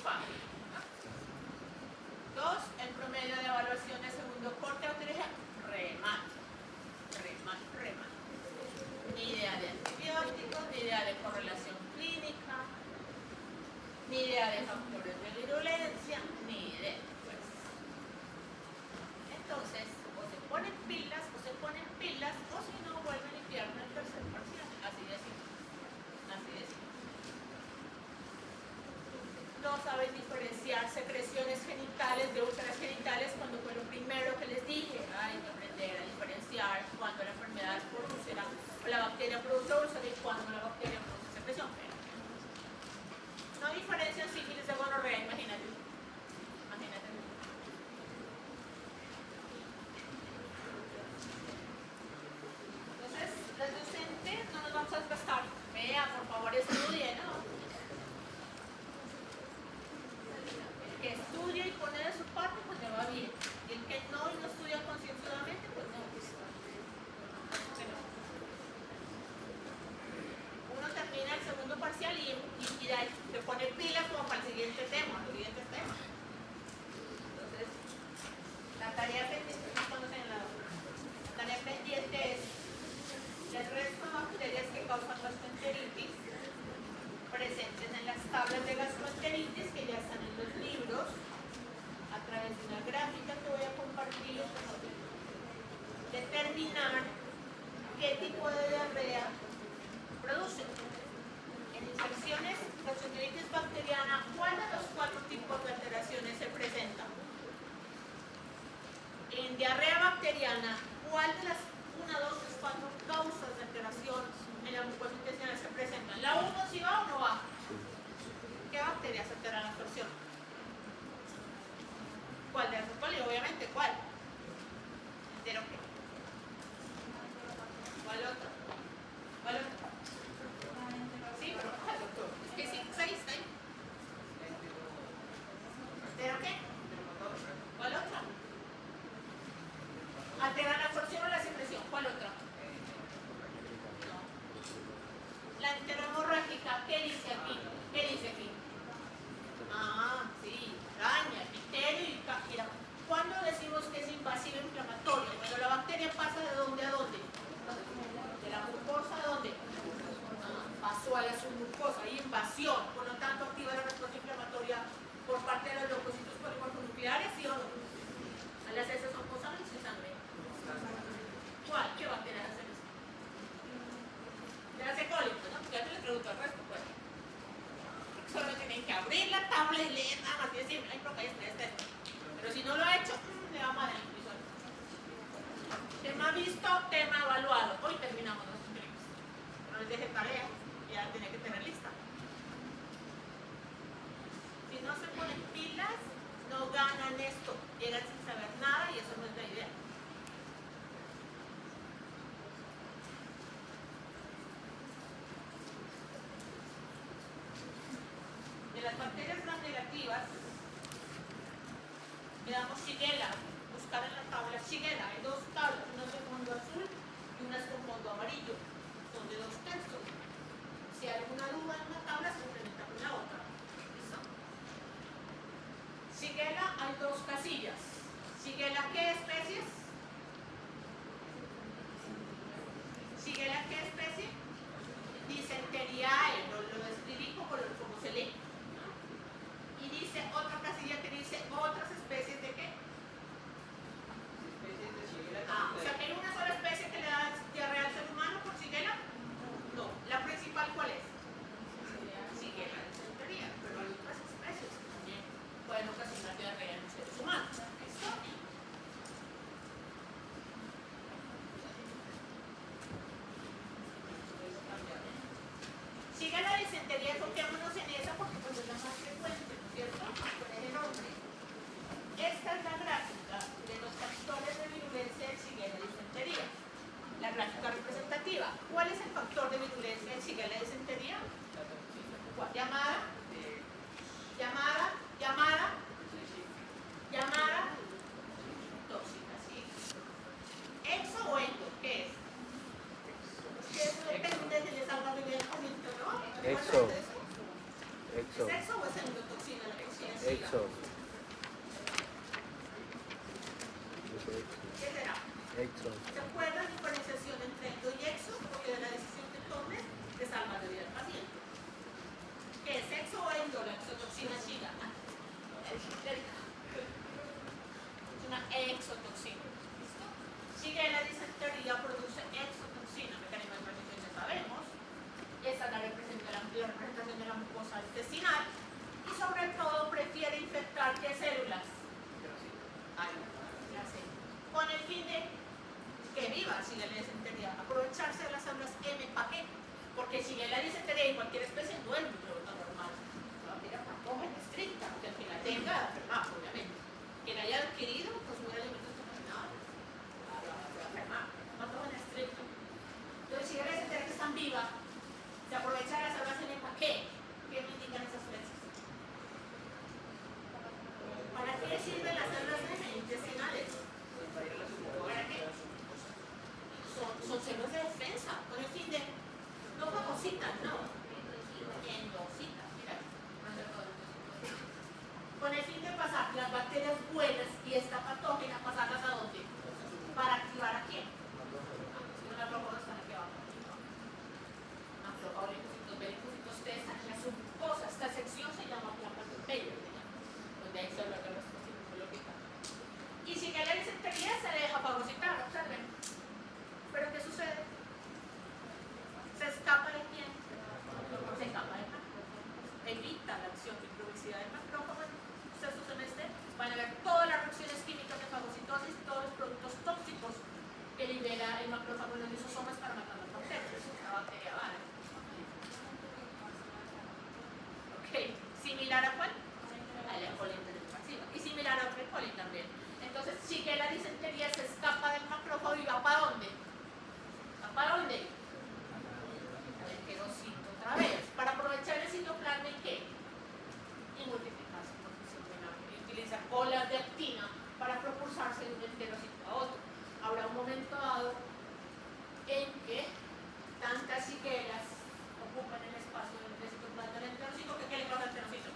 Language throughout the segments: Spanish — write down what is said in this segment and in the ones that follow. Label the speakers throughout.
Speaker 1: fácil. 2, el promedio de evaluación de segundo corte de bacteriología, remate. Ni idea de antibióticos, ni idea de correlación clínica, ni idea de factores de virulencia, ni idea. Pues. Entonces, o se ponen pilas, o si no, vuelven a limpiarme el tercer parcial. Así de simple. No saben diferenciar secreciones genitales de úlceras genitales cuando fue lo primero que les dije. Hay que aprender a diferenciar cuando la enfermedad es por úlcera o la bacteria produce úlcera y cuando la bacteria produce secreción. No diferencian sífilis de gonorrea, imagínate. Entonces, los docentes no nos vamos a desgastar. Vea, por favor, estudien, ¿no? Que estudia y pone de su parte, pues le va bien. Y el que no y no estudia concienzudamente, pues no. Uno termina el segundo parcial y se pone pilas como para el siguiente tema, los siguientes temas. Entonces, la tarea pendiente, la tarea pendiente es el resto de bacterias que causan gastroenteritis presentes en las tablas de gastroenteritis que ya están en los libros a través de una gráfica que voy a compartir. Determinar qué tipo de diarrea produce. En infecciones gastroenteritis bacteriana, ¿cuál de los 4 tipos de alteraciones se presenta? En diarrea bacteriana, ¿cuál de las 1, 2, 3, 4 causas de alteración en la mucosa intestinal se presentan? ¿La 1 si va o no va? ¿Qué bacterias alteran la absorción? ¿Cuál de las coli? Obviamente, ¿cuál? ¿Entero qué? ¿Cuál otra? Sí, pero ¿cuál, doctor? Es que 5, 6, ¿eh? ¿Entero qué? ¿Cuál otra? ¿Alteran la absorción o la secreción? ¿Cuál otra? La enterohemorrágica, ¿qué dice aquí? Ah, sí, araña, epitelio y cáquira. ¿Cuándo decimos que es invasiva e inflamatoria? Cuando la bacteria pasa de dónde a dónde. De la mucosa a dónde. Pasó a la submucosa, hay invasión, por lo tanto activa la respuesta inflamatoria por parte de los leucocitos polimorfonucleares, ¿sí o no? Las heces son posadas y sangre. ¿Cuál? ¿Qué bacteria hacen eso? De las E. coli, ¿no? Ya te le pregunto al resto, pues. Solo tienen que abrir la tabla y leer nada más y decir, ay, pero este. Pero si no lo ha hecho, le va mal el inclusión. Tema visto, tema evaluado. Hoy terminamos los estudios. No les deje tarea, ya la tiene que tener lista. Si no se ponen pilas, no ganan esto. Llegan sin saber nada y eso no es la idea. De las bacterias gram negativas, le damos Shigella. Buscar en la tabla Shigella. Hay 2 tablas, unas de fondo azul y unas con fondo amarillo. Son de 2 textos. Si hay alguna duda en una tabla, se complementa con la otra. ¿Listo? Shigella, hay 2 casillas. Shigella, ¿qué especies? Shigella, ¿qué especie? Disenteriae, lo describí como se lee. Y dice otra casilla que dice otras especies de qué? O sea que hay una sola especie que le da diarrea al ser humano por Shigella. No, la principal ¿cuál es? Shigella dysenteria, pero hay otras especies que también pueden ocasionar diarrea en los seres humanos. ¿Listo? Shigella dysenteria, enfoquémonos en esa porque pues es la más frecuente, ¿no es cierto? Con ese nombre. Esta es la gráfica de los factores de virulencia de Shigella dysenteria. La gráfica representativa. ¿Cuál es el factor de virulencia de Shigella dysenteria? Llamada. Tóxica, ¿sí? ¿Exo o endo? ¿Qué es? Es que eso depende de si les salga muy bien con el ¿no?
Speaker 2: Exo. Exo.
Speaker 1: ¿Es exo o es endotoxina la toxina Shiga?
Speaker 2: Exo.
Speaker 1: ¿Qué será?
Speaker 2: Exo.
Speaker 1: ¿Se acuerdan la diferenciación entre endo y exo? Porque de la decisión que tomes te salva la vida del paciente. ¿Qué es exo o endo la exotoxina Shiga? Es una exotoxina. ¿Listo? Shigella disentería produce exotoxina, mecanismo de transmisión ya sabemos. Esa es la representación de la mucosa intestinal. Y sobre todo prefiere infectar ¿qué células? Con el fin de que viva Shigella disentería, aprovecharse de las células M. ¿Para qué? Porque Shigella disentería en cualquier especie no es microbiota normal. La bacteria patógena estricta, que al final tenga enfermedad, obviamente. Quien haya adquirido consumir alimentos contaminados va a enfermar. Patógena estricta. Entonces, Shigella disentería que están vivas, se aprovecha de las células M. ¿Para qué? ¿Qué me indican esas flechas? ¿Para qué sirven las células M intestinales? ¿Para qué? Son células de defensa, con el fin de, no fagocitas, no, endocitas, mira, con el fin de pasar las bacterias buenas y esta patógena, pasarlas a dónde? ¿Para activar a quién? Una macrófago están aquí abajo. Macrófago, linfocitos B, linfocitos T, están en la submucosa. Esta sección se llama placa de Bayer, donde hay células de respuesta inmunológica. Y si ya la disentería se deja fagocitar, observen. ¿Pero qué sucede? ¿Se escapa de quién? Se escapa del macrófago. Evita la acción de microbicidad del macrófago. Ustedes en este van a ver todas las reacciones químicas de fagocitosis, todos los productos tóxicos que libera el macrófago en los lisosomas para matar las bacterias. La bacteria va. Ok, similar a cuál? A la E. coli invasiva. Y similar a otra E. coli también. Entonces, sí que la disentería se escapa del macrófago y va para dónde? ¿Va para dónde? Al enterocito otra vez. Para aprovechar el citoplasma y qué? Y multiplicarse por fusión binária. Y utilizar olas de actina para propulsarse de un enterocito a otro. Habrá un momento dado en que tantas shiguelas ocupan el espacio del citoplasma del enterocito que ¿qué le pasa al enterocito?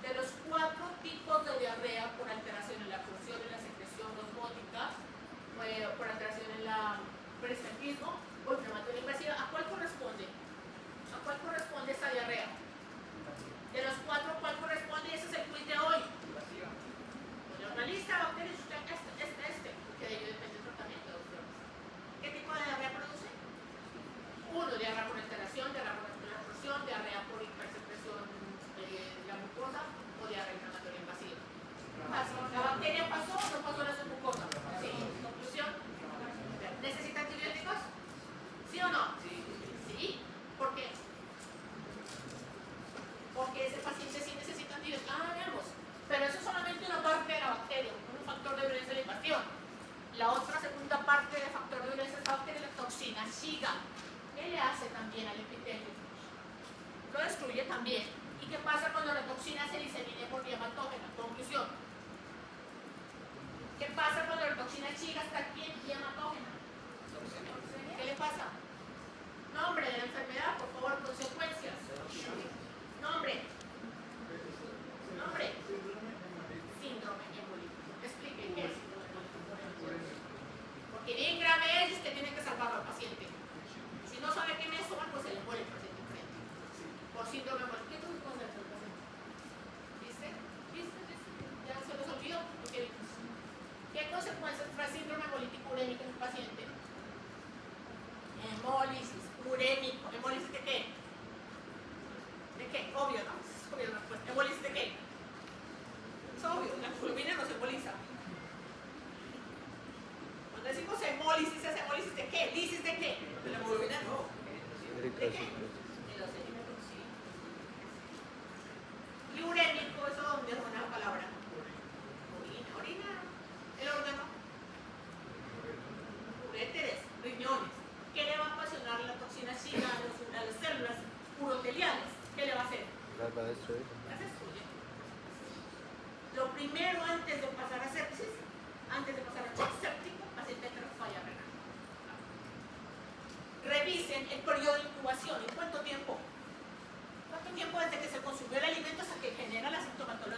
Speaker 1: De los 4 tipos de diarrea por alteración en la función y la secreción osmótica, por alteración en la peristaltismo o inflamatoria invasiva, ¿a cuál corresponde? ¿A cuál corresponde esta diarrea? De los 4, ¿cuál corresponde? Ese es el quiz de hoy. Poner una lista, bacterias, porque de ello depende el tratamiento de ustedes. ¿Qué tipo de diarrea produce? 1, diarrea por alteración, diarrea por expulsión, diarrea por hipersecreción de la mucosa o diarrea inflamatoria invasiva. ¿La bacteria pasó o no pasó a la submucosa? Sí. Conclusión. ¿Necesita antibióticos? ¿Sí o no? Sí. ¿Por qué? Porque ese paciente sí necesita antibióticos. Veamos. Pero eso es solamente una parte de la bacteria, un factor de violencia de la invasión. La otra segunda parte del factor de violencia es la bacteria, la toxina Shiga. ¿Qué le hace también al epitelio? Lo destruye también. ¿Y qué pasa cuando la toxina se disemine por vía patógena? Conclusión. ¿Qué pasa cuando la toxina Shiga está aquí en vía patógena? ¿Qué le pasa? Nombre de la enfermedad, por favor, consecuencias. Nombre. Nombre. Síndrome hemolítico. Expliquen qué es síndrome hemolítico. Porque bien grave es que tiene que salvar al paciente. Si no sabe qué es, pues se le muere el paciente enfrente. Por síndrome hemolítico. ¿Qué consecuencias del paciente? ¿Viste? Ya se los olvidó. ¿Qué consecuencias trae síndrome hemolítico urémico en el paciente? Hemólisis, urémico. ¿Hemólisis de qué? ¿De qué? Obvio, ¿no? Es obvio la respuesta. ¿Hemólisis de qué? Es obvio, la hemoglobina no se emboliza. Cuando decimos hemólisis, ¿es hemólisis de qué? ¿Lisis de qué? De la hemoglobina no. ¿De qué? De los eritrocitos, sí. Y urémico, ¿eso dónde es una palabra? Orina, orina. El órgano. Uréteres, riñones. ¿Qué le va a ocasionar la toxina Shiga a las células uroteliales? ¿Qué le va a hacer?
Speaker 2: Las va a destruir.
Speaker 1: Las destruye. Lo primero antes de pasar a sepsis, antes de pasar a shock séptico, paciente que falla renal. Revisen el periodo de incubación. ¿En cuánto tiempo? ¿Cuánto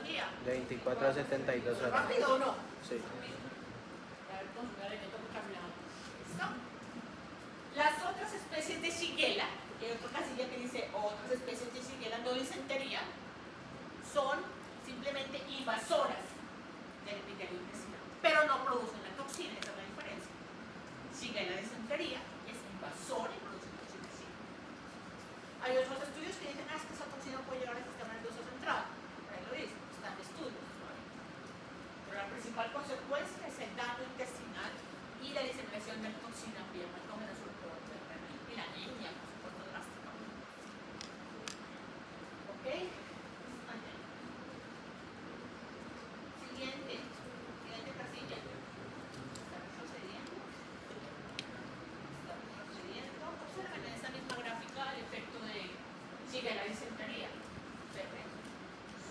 Speaker 1: día?
Speaker 2: De 24 a 72 horas.
Speaker 1: ¿Rápido o no?
Speaker 2: Sí.
Speaker 1: A ver, entonces, le meto mucha mirada. ¿Listo? Las otras especies de Shigella, porque hay otra casilla que dice otras especies de Shigella no disentería, son simplemente invasoras del epitelio intestinal, pero no producen la toxina, esa es la diferencia. Shigella disentería es invasora y produce toxina. Hay otros estudios que dicen que esa toxina puede llegar al sistema nervioso central, por ahí lo dicen, están estudios, ¿vale? Pero la principal consecuencia es el daño intestinal y la diseminación de la toxina vía patógena, sobre todo y la anemia, por supuesto, drásticamente. ¿Ok? Siguiente casilla. Está retrocediendo. Observen en esta misma gráfica el efecto de Shigella disentería. Observen.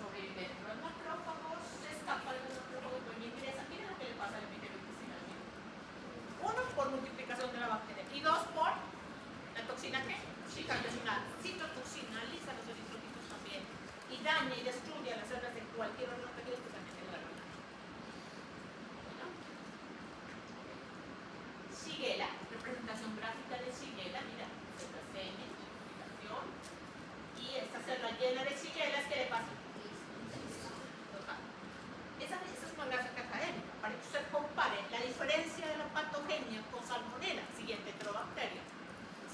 Speaker 1: Sobreviven los macrófagos, se escapa de los macrófagos, pues ingresa. Miren lo que le pasa al epitelio intestinal. Uno, por multiplicación de la bacteria. Y dos, por la toxina ¿qué? Citotoxina. Citotoxinaliza los eritrocitos también. Y daña y destruye a las células de cualquier órgano tejido, especialmente en la garganta. Shigella, representación gráfica de Shigella, mira, esta seña, multiplicación. Y esta célula llena de Shigella, ¿qué le pasa? Total. Esa es una gráfica académica, para que usted compare la diferencia de la patogenia con Salmonella, siguiente heterobacteria.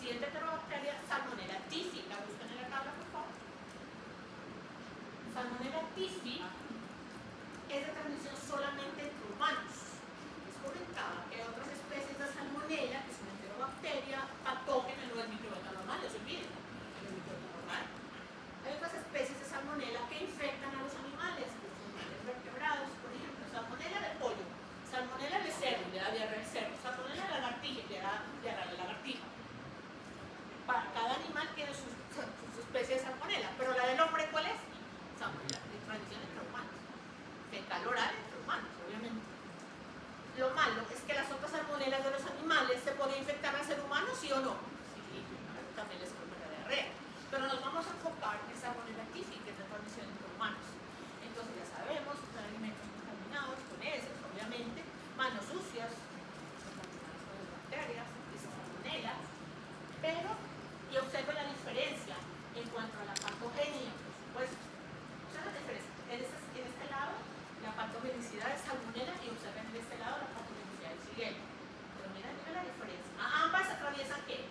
Speaker 1: Siguiente heterobacteria, Salmonella typhi, la buscan en la tabla, por favor. Salmonella typhi es de transmisión solamente entre humanos. Les comentaba que hay otras especies de Salmonella, que es una heterobacteria patógena, no es microbiota normal, no se olviden, es microbiota normal. Hay otras especies de Salmonella que infectan a los animales vertebrados, por ejemplo, Salmonella del pollo, Salmonella del cerdo, le da diarrea al cerdo, Salmonella de la lagartija, le da diarrea a la lagartija. Para cada animal tiene sus especies de Salmonella, pero la del hombre, ¿cuál es? Salmonella de transmisión entre humanos, fecal oral entre humanos, obviamente. Lo malo es que las otras salmonelas de los animales se pueden infectar al ser humano, ¿sí o no? Sí, también les produce la diarrea. Pero nos vamos a enfocar en Salmonella typhi, que es de transmisión entre humanos. Entonces ya sabemos, usar alimentos contaminados con heces, obviamente, manos sucias, contaminadas con las bacterias, esa Salmonella, pero, y observe la diferencia en cuanto a la patogenia, por supuesto. Observe la diferencia. En este lado, la patogenicidad de Salmonella y observen en este lado la patogenicidad de Shigella. Pero miren la diferencia. Ambas atraviesan ¿qué?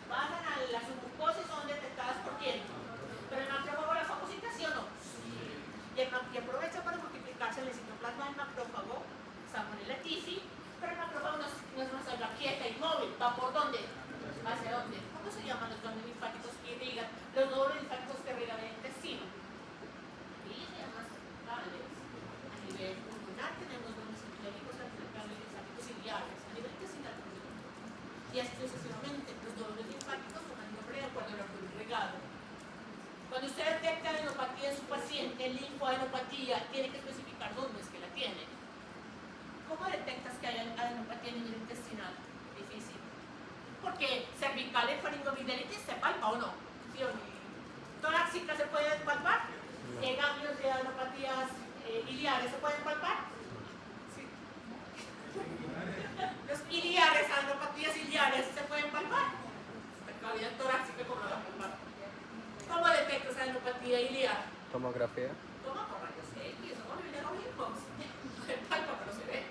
Speaker 1: Pasan a la submucosa y son detectadas por quién. Pero el macrófago la fagocita, ¿sí o no? Sí. Y aprovecha para multiplicarse en el citoplasma del macrófago, Salmonella typhi, pero el macrófago no es una célula quieta, inmóvil. ¿Va por dónde? ¿Hacia dónde? ¿Cómo se llaman los nódulos linfáticos que irrigan? Los nódulos linfáticos que irrigan el intestino. Líneas tales. A nivel pulmonar tenemos nódulos linfáticos ciliares. A nivel intestinal y así sucesivamente. Los nódulos linfáticos toman el nombre de acuerdo al órgano irrigado. Cuando usted detecta adenopatía en su paciente, linfoadenopatía, tiene que especificar dónde es que la tiene. ¿Cómo detectas que hay adenopatía a nivel intestinal? Difícil. Porque cervical en faringoamigdalitis se palpa o no. ¿Sí o no? Torácica se puede palpar. Ganglios de adenopatías iliares se pueden palpar. Sí. Los iliares, adenopatías iliares se pueden palpar. La cavidad torácica, ¿cómo la palpar? ¿Cómo detectas adenopatía iliar?
Speaker 2: Tomografía.
Speaker 1: Toma por rayos X, no olviden los mismos. Se palpa, pero se ve.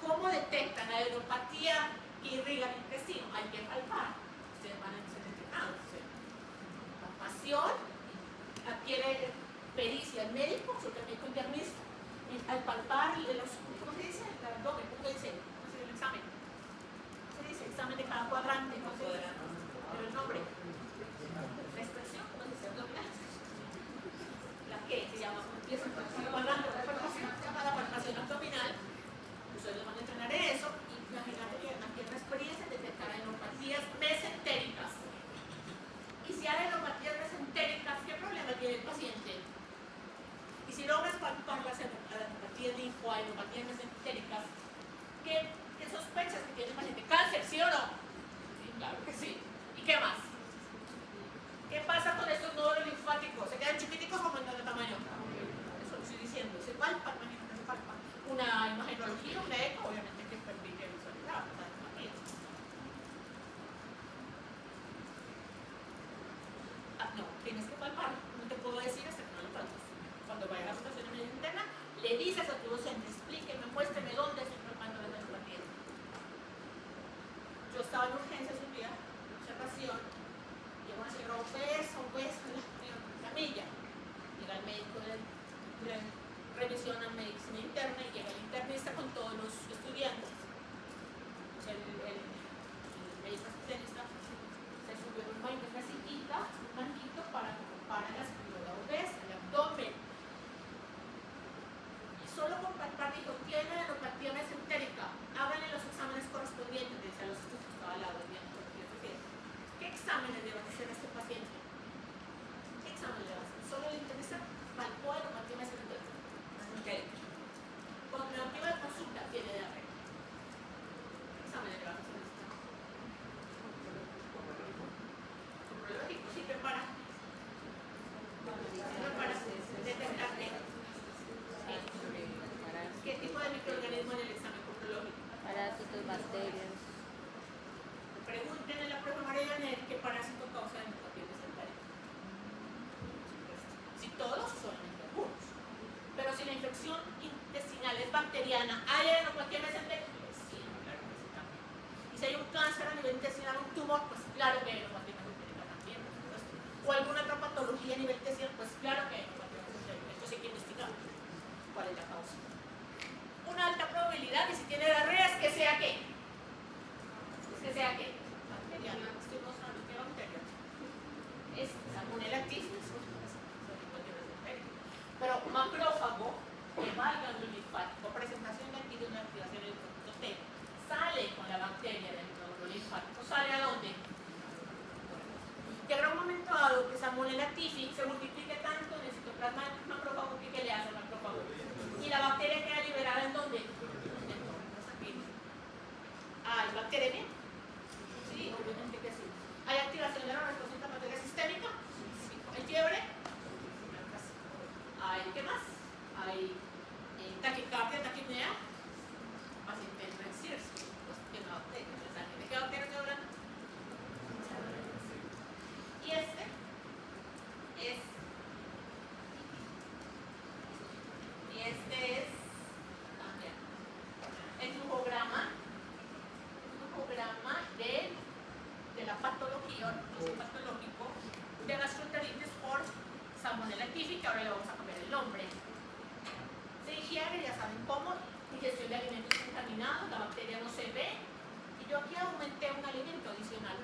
Speaker 1: ¿Cómo detectan la adenopatía que irriga el intestino? Hay que palpar. Ustedes van a ser entrenados. Palpación, adquiere pericia el médico, su técnico internista. Y al palpar ¿cómo se dice? El abdomen, ¿cómo se dice? ¿Cómo se dice el examen? Se dice examen de cada cuadrante, ¿cómo se dice? Pero el nombre. La expresión, ¿cómo se dice? Abdominal. ¿La qué? Se llama cuadrante, se llama la palpación abdominal. Ustedes van a entrenar en eso y imagínate que aquí hay una experiencia de detectar adenopatías mesentéricas. Y si hay adenopatías mesentéricas, ¿qué problema tiene el paciente? Y si logras palpar las adenopatías linfoadenopatías mesentéricas, ¿qué sospechas que tiene el paciente? ¿Cáncer, sí o no? Sí, claro que sí. ¿Y qué más? ¿Qué pasa con estos nódulos linfáticos? ¿Se quedan chiquiticos o aumentan de tamaño? no, tienes que palpar, no te puedo decir hasta que no lo palpas. Cuando vayas a la situación de medicina interna, le dices a tu docente, explíqueme, muéstreme dónde estoy palpando la neuropatía. Yo estaba en urgencias un día, en observación, llegó una señora obesa, en la milla. Llega el médico de revisión a medicina interna y llega el internista con todos los estudiantes. Entonces el médico especialista se subió en una sillita, un banquito para que comparen la señora obesa, el abdomen. Y solo con palpar dijo, tiene neuropatía mesentérica, háganle los exámenes correspondientes, dice a los estudios que estaba al lado. ¿Qué exámenes le vas a hacer a este paciente? ¿Qué exámenes le vas a hacer? Solo le interesa palpó neuropatía mesentérica. Con neuropatía de consulta tiene diarrea. ¿Qué exámenes le vas a hacer? Coprológico, sirve para detectar qué tipo de microorganismo en el examen coprológico.
Speaker 3: Parásitos, bacterias.
Speaker 1: Pregúntenle a la profe María Janet qué parásito causa neuropatía mesentérica. Si todos, solamente algunos. Pero si la infección intestinal es bacteriana, ¿hay neuropatía mesentérica? Sí, claro que sí también. Y si hay un cáncer a nivel intestinal, un tumor, pues claro que hay neuropatía mesentérica también, por supuesto. O alguna otra patología a nivel intestinal, pues claro que hay neuropatía mesentérica. Esto sí hay que investigar cuál es la causa. Una alta probabilidad, y si tiene diarrea, es que sea ¿qué? Que sea ¿qué? Bacteriana. Estoy mostrando qué bacteria. Es Salmonella typhus. Pero macrófago, que valga el linfático, presentación de antígeno de activación del producto T, sale con la bacteria del nódulo linfático. ¿Sale a dónde? Que habrá un momento dado que Salmonella typhi se multiplique tanto en el citoplasma del macrófago que ¿qué le hace al macrófago? Y la bacteria queda liberada ¿en dónde? ¿Hay bacteria bien? Sí, obviamente que sí. ¿Hay activación de la respuesta inflamatoria sistémica? Sí. ¿Hay fiebre? ¿Hay qué más? ¿Hay taquicardia, taquipnea? Paciente entra en CIRS. Pues tiene una bacteria en la sangre. ¿De qué bacteria estoy hablando? Y este es también el flujograma de la patología, patológico de gastroenteritis por Salmonella typhi, que ahora le vamos a cambiar el nombre. Se ingiere, ya saben cómo, ingestión de alimentos contaminados, la bacteria no se ve, y yo aquí aumenté un alimento adicional.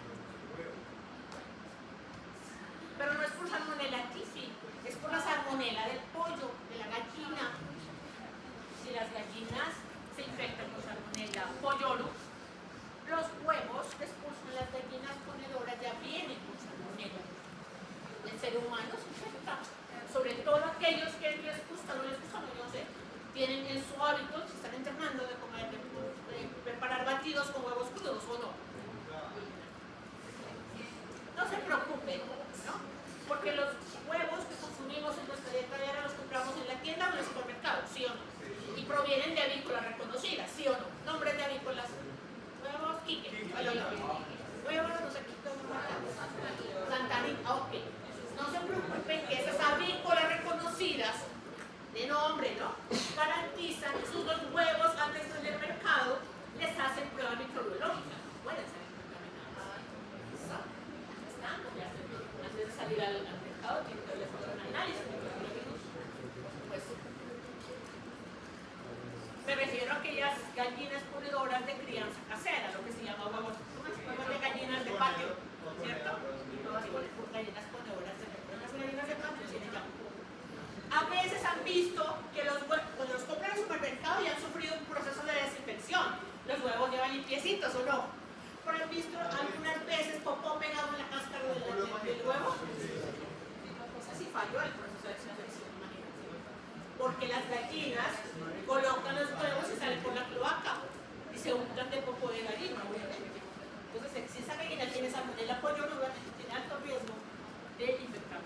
Speaker 1: Pero no es por Salmonella typhi, es por la salmonela del pollo, de la gallina. Si las gallinas se infectan con Salmonella pollorum, los huevos que expulsan las gallinas ponedoras ya vienen con Salmonella. El ser humano se infecta, sobre todo aquellos que les gusta, no les gusta, no sé, tienen en su hábito, se están internando de comer, de preparar batidos con huevos crudos o no. No se preocupen, ¿no? Porque los huevos que consumimos en nuestra dieta diaria los compramos en la tienda o en el supermercado, ¿sí o no? Y provienen de avícolas reconocidas, ¿sí o no? Nombres de avícolas. Huevos Quique, huevos, no sé qué, Santanita, ok. No se preocupen que esas avícolas reconocidas de nombre, ¿no? Garantizan que sus dos huevos antes de ir al mercado les hacen prueba microbiológica. Pueden ser contaminadas. Antes de salir al mercado tienen que les hacer un análisis microbiológico. Pues, me refiero a aquellas gallinas ponedoras de crianza casera, lo que se llama huevos de gallinas de patio, ¿cierto? Gallinas ponedoras de patio. Las gallinas de patio tienen ya. A veces han visto que los huevos, cuando los compran en el supermercado y han sufrido un proceso de desinfección, los huevos llevan limpiecitos o no. Pero han visto algunas veces popó pegado en la cáscara del huevo. Pues así falló el proceso de desinfección, imagínate. Porque las gallinas colocan los huevos y salen por la cloaca y se untan de popó de gallina, obviamente. Entonces, si esa gallina tiene Salmonella pollo, obviamente tiene alto riesgo de infectar.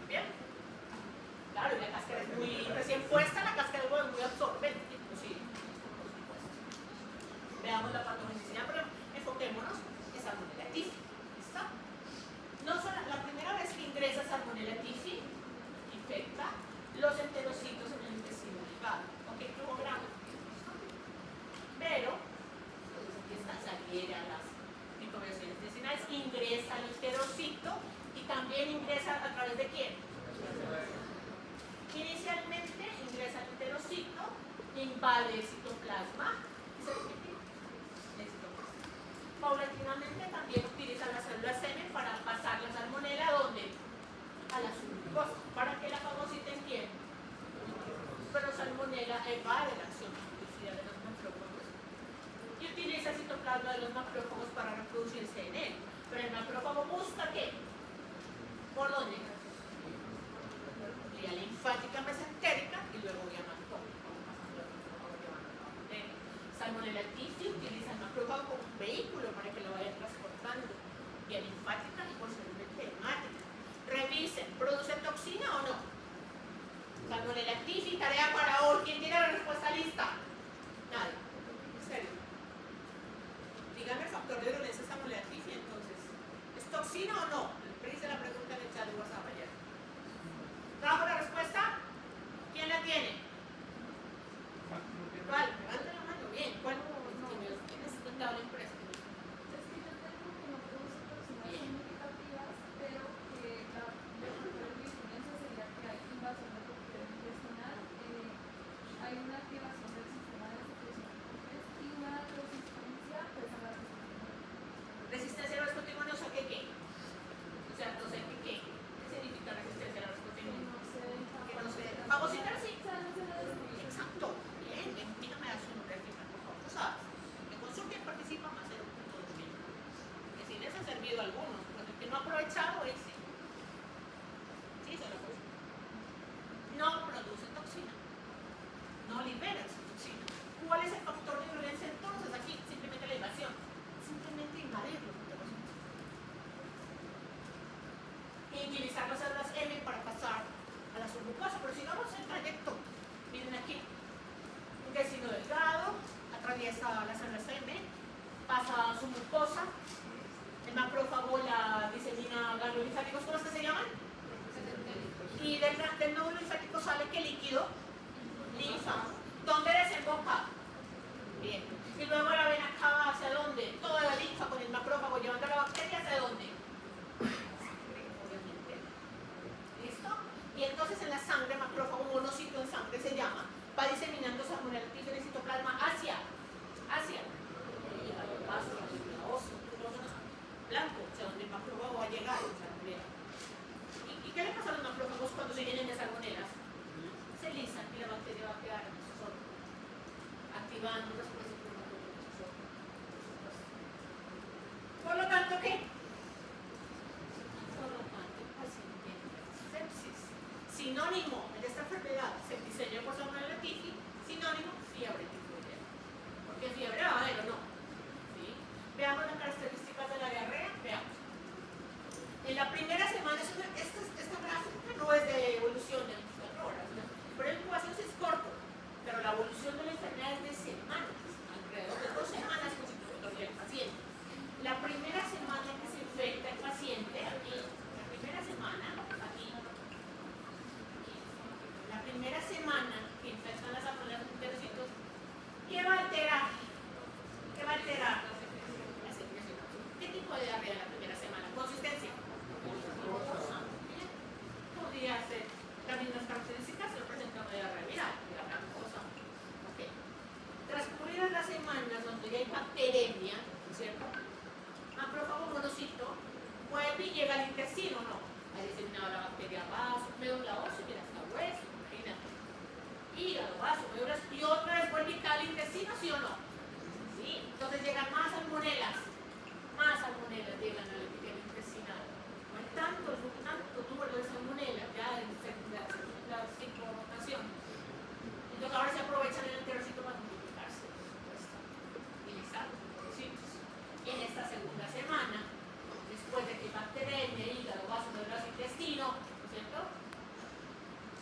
Speaker 1: ¿Bien? Claro, y la cáscara es muy recién puesta, la cáscara del huevo es muy absorbente, inclusive. Veamos la patogenicidad, pero enfoquémonos en Salmonella typhi. ¿Listo? No solo también ingresa a través de quién. Inicialmente ingresa al enterocito, invade el citoplasma y se multiplica. Paulatinamente también utilizan las células semen para pasar la salmonela ¿a dónde? A la submucosa, para que la fagocita entienda. Pero salmonela evade la acción de los macrófagos y utiliza el citoplasma de los macrófagos para reproducirse en él. Pero el macrófago busca ¿qué? ¿Por dónde? Vía linfática mesentérica y luego vía macrófago. Salmonella tifti utiliza el macrófago como un vehículo para que lo vaya transportando vía linfática y posteriormente hemática. Revisen, ¿produce toxina o no? Salmonella tifti, tarea para hoy. ¿Quién tiene la respuesta lista? Nadie. ¿En serio? Díganme el factor de virulencia de Salmonella tifti entonces. ¿Es toxina o no? Hice la pregunta en el chat de WhatsApp ayer. ¿Trajo la respuesta? ¿Quién la tiene? ¿Cuál? Levanta la mano. Bien. ¿Cuál? ¿Quién es el la empresa?
Speaker 4: Hay una activación del sistema de secreción y una resistencia pues, a la resistencia.
Speaker 1: Resistencia a los proteínas, ¿a qué? O sea, no sé qué significa resistencia a los proteínas. Que no se fagocitar sí. Exacto. Bien, dígame a su nombre, por favor. Tú sabes. Que consulte y participa más de 0.2 mil. Que si les ha servido a algunos, porque el que no ha aprovechado ese. Sí, se lo puso. No produce toxina. No libera esa toxina. ¿Cuál es el factor de violencia entonces? Aquí, simplemente la invasión. Simplemente invadirlo. Y utilizar las células M para pasar a la submucosa. Pero sigamos el trayecto. Miren aquí. Intestino delgado, atraviesa las células M, pasa a su mucosa. El macrófago la disemina ganglios linfáticos, ¿cómo es que se llaman? Y del nódulo linfático sale ¿qué líquido? Linfa. ¿Dónde desemboca? Bien. Y luego la ven acá hacia dónde? Toda la linfa con el macrófago llevando la bacteria hacia dónde? Obviamente. ¿Listo? Y entonces en la sangre, macrófago monocito en sangre se llama, va diseminando salmonella tifti en el citoplasma hacia el hígado, vaso, la médula ósea, blanco, o sea, donde el macrófago va a llegar. ¿Y qué le pasa a los macrófagos cuando se llenen de salmonelas? Se lisan y la bacteria va a quedar en sus órganos, activando las procesos inflamatorios de sus órganos. Por lo tanto, ¿qué? Por lo tanto, el paciente tiene sepsis. Sinónimo de esta enfermedad, septicemia por salmonella tifti, sinónimo, fiebre tifoidea. Porque fiebre va a haber o no. ¿Sí? Veamos las características de la diarrea. Veamos. En la primera semana, esta gráfica no es de evolución de 24 horas, ¿no? Pero el incubación sí es corto, pero la evolución de la enfermedad es de semanas, alrededor de 2 semanas constituye el paciente. La primera semana que se infecta el paciente, aquí, la primera semana, aquí, la primera semana que infectan las salmonelas de enterocitos, ¿qué va a alterar? ¿Qué va a alterar? La secreción. ¿Qué tipo de diarrea en la primera semana? ¿Consistencia? Podría ser las mismas características, pero presenta una diarrea viral, la cosa. Okay. Transcurridas las semanas donde ya hay bacteremia, ¿cierto? Macrófago monocito vuelve y llega al intestino, ¿no? Ha diseminado la bacteria vaso, médula ósea, mira, hasta hueso, imagínate. Hígado, vaso, médula, y otra vez vuelve y cae al intestino, ¿sí o no? Sí, entonces llegan más salmonelas llegan al epitelio intestinal. No hay tanto número de salmonelas ya en la ciclorotación. Entonces ahora se aprovechan el enterocito para multiplicarse, utilizar los enterocitos. Y en esta segunda semana, después de que bacteremia, hígado, vaso, médula, intestino, ¿no es cierto?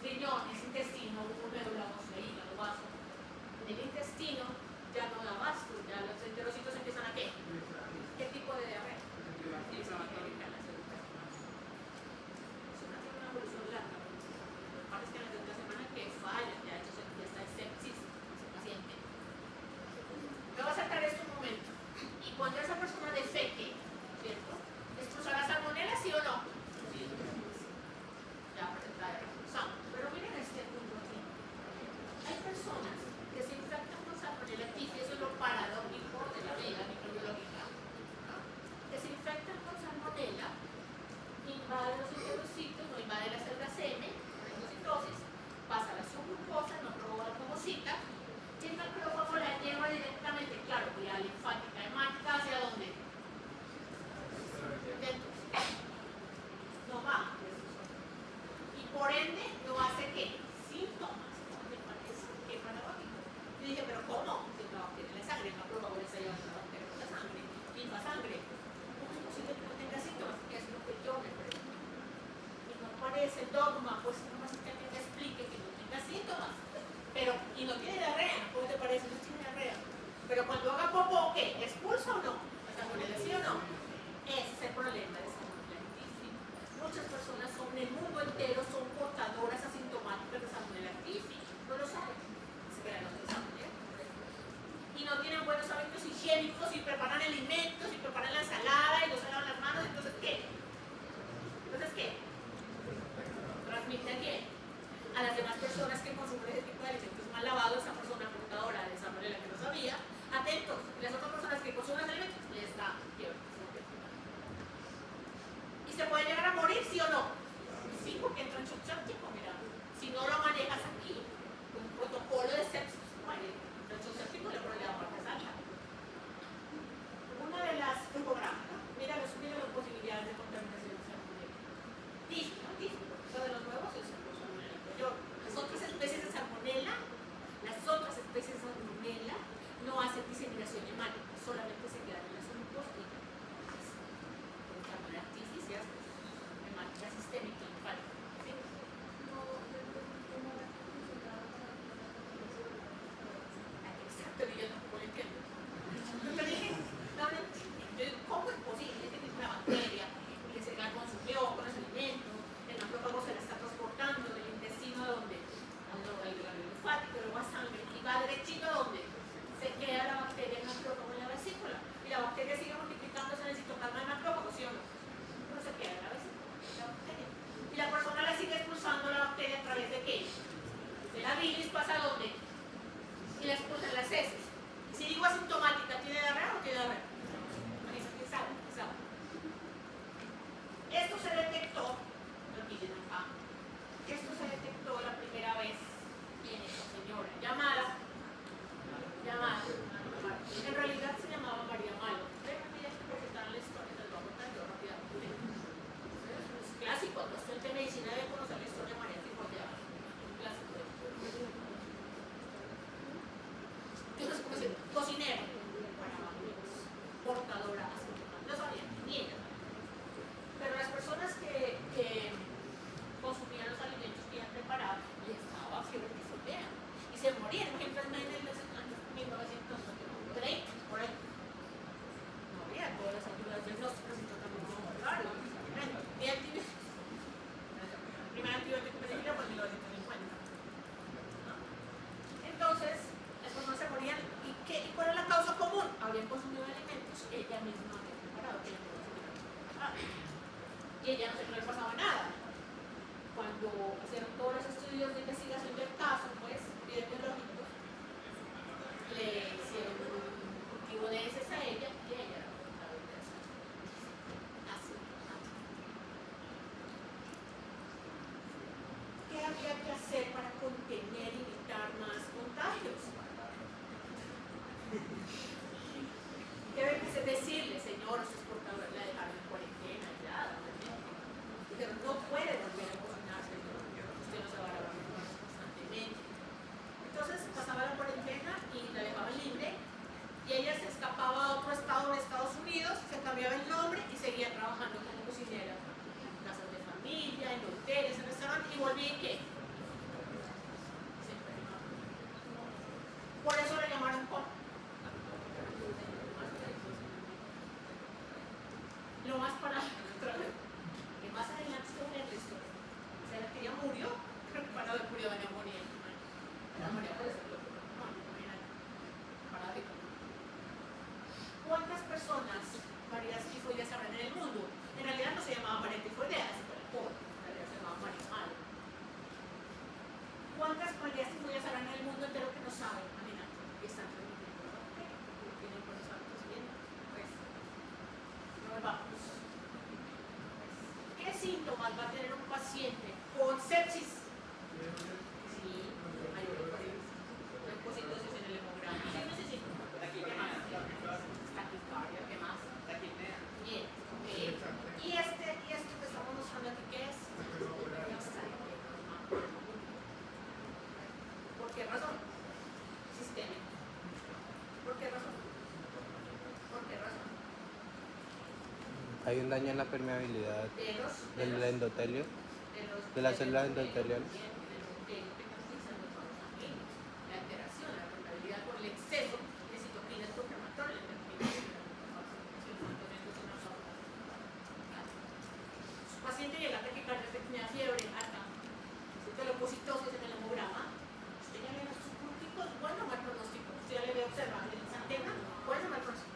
Speaker 1: Riñones, intestino, médula, hígado, vaso. En el intestino ya no da basto, ya los enterocitos empiezan a ¿qué? ¿Qué tipo de diarrea? el dogma, pues no más que alguien te explique que no tenga síntomas. Pero, y no tiene diarrea, ¿cómo te parece? No tiene diarrea. Pero cuando haga popó, ¿qué? ¿Expulsa o no? ¿La salmonela sí o no? Ese es el problema de salmonela tifi. Muchas personas en el mundo entero son portadoras asintomáticas de salmonela tifi. No lo saben. Pero no lo saben, ¿eh? Y no tienen buenos hábitos higiénicos y preparan alimentos y preparan la ensalada y no se lavan las manos. Entonces, ¿qué? Transmite a quién? A las demás personas que consumen ese tipo de alimentos mal lavados. Esa persona portadora de salmonela que no sabía, atentos, y las otras personas que consumen alimentos les da fiebre. ¿Y se puede llegar a morir, sí o no? Sí, porque entra en shock séptico, mira. Si no lo manejas aquí, un protocolo de sepsis, muere. El shock séptico le pone la parte alta. Una de las flujogramas, mira las posibilidades de contaminación de salmonela. Dígito. Eso de los nuevos es salmonela mayor. Las otras especies de salmonela no hacen diseminación hemática, solamente se quedan en las mucosas. La salmonela tifi se hace hemática sistémica linfática. ¿Sí? Exacto, y yo tampoco lo entiendo. Yo dije, no entiendo. ¿Cómo es posible que tiene una bacteria que se la consumió con los alimentos, el macrófago se la está transportando del intestino a donde? Al linfático, luego a sangre, y va derechito a donde? Se queda la bacteria en el macrófago en la vesícula. Y la bacteria sigue multiplicándose en el citoplasma del macrófago, ¿sí o no? No se queda en la vesícula, la bacteria. Y la persona la sigue expulsando la bacteria a través de qué? De la bilis, pasa a dónde? Y la expulsa en las heces. Si digo asintomática, ¿tiene diarrea o no tiene diarrea? ¿Qué sabe? Esto se detectó, lo miren acá, esto se detectó la primera vez en esta señora llamada, en realidad se llamaba María Malo. Mira que presentar la historia, te lo voy a contar yo rápidamente. Es clásico, el estudiante de medicina debe conocer la historia de María Tifollea. Un clásico. Entonces, como decir, cocinera, portadora, no sabía, ni ella. Pero las personas que consumían los alimentos que iban preparados les daba fiebre tifoidea y se morían. Por ejemplo, en el 1930, por ahí, no había todas las ayudas diagnósticas y tratamientos muy raros. Ni antibióticos. El primer antibiótico penicilina fue en 1950. Entonces, las personas se morían. ¿Y cuál era la causa común? Habían consumido alimentos que ella misma había preparado, que ella no preparado. Y ella no se le pasaba nada. Cuando hicieron todos los estudios de investigación del caso, pues, epidemiológicos, le hicieron un cultivo de heces a ella y ella era portadora de eso. Así. ¿Qué había que hacer para contener y evitar más contagios? ¿Qué había que hacer? Decirle, señor, usted es portadora, la dejaron en cuarentena, ya, pero no puede volver a cocinar, señor. Usted no se va a lavar las manos constantemente. Entonces pasaba la cuarentena y la dejaban libre y ella se escapaba a otro estado en Estados Unidos, se cambiaba el nombre y seguía trabajando como cocinera en casas de familia, en hoteles, en restaurantes y volvía en qué? Se enfermaba. Por eso le llamaron ¿cómo? Lo más para que más adelante se ve la historia. O sea, que ella murió, creo que para murió de neumonía. La María puede ser loco. No, paradigma. ¿Cuántas personas María tifoideas habrán en el mundo? En realidad no se llamaba María tifoidea, se fue el pobre. En realidad se llamaba María Malo. ¿Cuántas Marías tifoideas habrán en el mundo entero que no saben? Imagínate, que están transmitiendo la bacteria, porque tienen buenos hábitos bien. Pues, no vamos. ¿Qué síntomas va a tener un paciente con sepsis? Sí, hay leucocitosis en el hemograma. Sí. ¿Qué más? Taquicardia, ¿qué más? Bien, ok. ¿Y esto que estamos mostrando aquí qué es? ¿Por qué razón? Sistémico. ¿Por qué razón?
Speaker 2: Hay un daño en la permeabilidad
Speaker 1: De los
Speaker 2: del endotelio.
Speaker 1: de
Speaker 2: De las células endoteliales.
Speaker 1: La alteración, la rentabilidad por el exceso de citoquinas por crematorio. Su paciente llega a taquicardia, tenía fiebre alta, telopocitosis en el hemograma. Usted ya le da sus púrticos, bueno, mal pronóstico. Usted ya le ve observar en esa antena, bueno, mal pronóstico.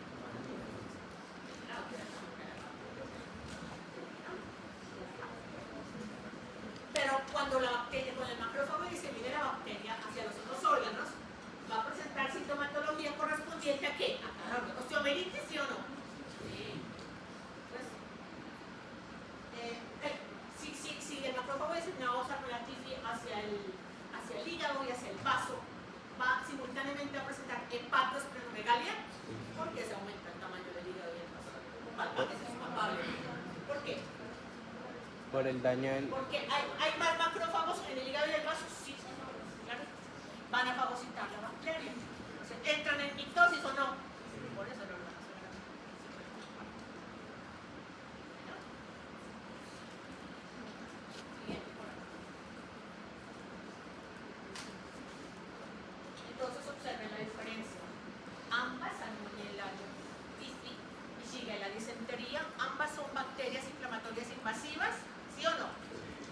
Speaker 1: Pero cuando la bacteria, cuando el macrófago disemine la bacteria hacia los otros órganos, va a presentar sintomatología correspondiente a ¿qué? A osteomelitis, ¿sí o no? Sí. Pues, si el macrófago disemina va a usar la tifi hacia el hígado y hacia el vaso, va simultáneamente a presentar hepatosplenomegalia, porque se aumenta el tamaño del hígado y el vaso. Eso es palpable. ¿Por qué?
Speaker 2: Por el daño en...
Speaker 1: Porque hay más macrófagos en el hígado y el vaso, sí, claro. Van a fagocitar la bacteria. Entonces, ¿entran en mitosis o no? Por eso no lo van a hacer. Siguiente, por acá. Entonces, observen la diferencia. Ambas, Salmonella typhi y Shigella disentería, ambas son bacterias inflamatorias invasivas. ¿Sí o no?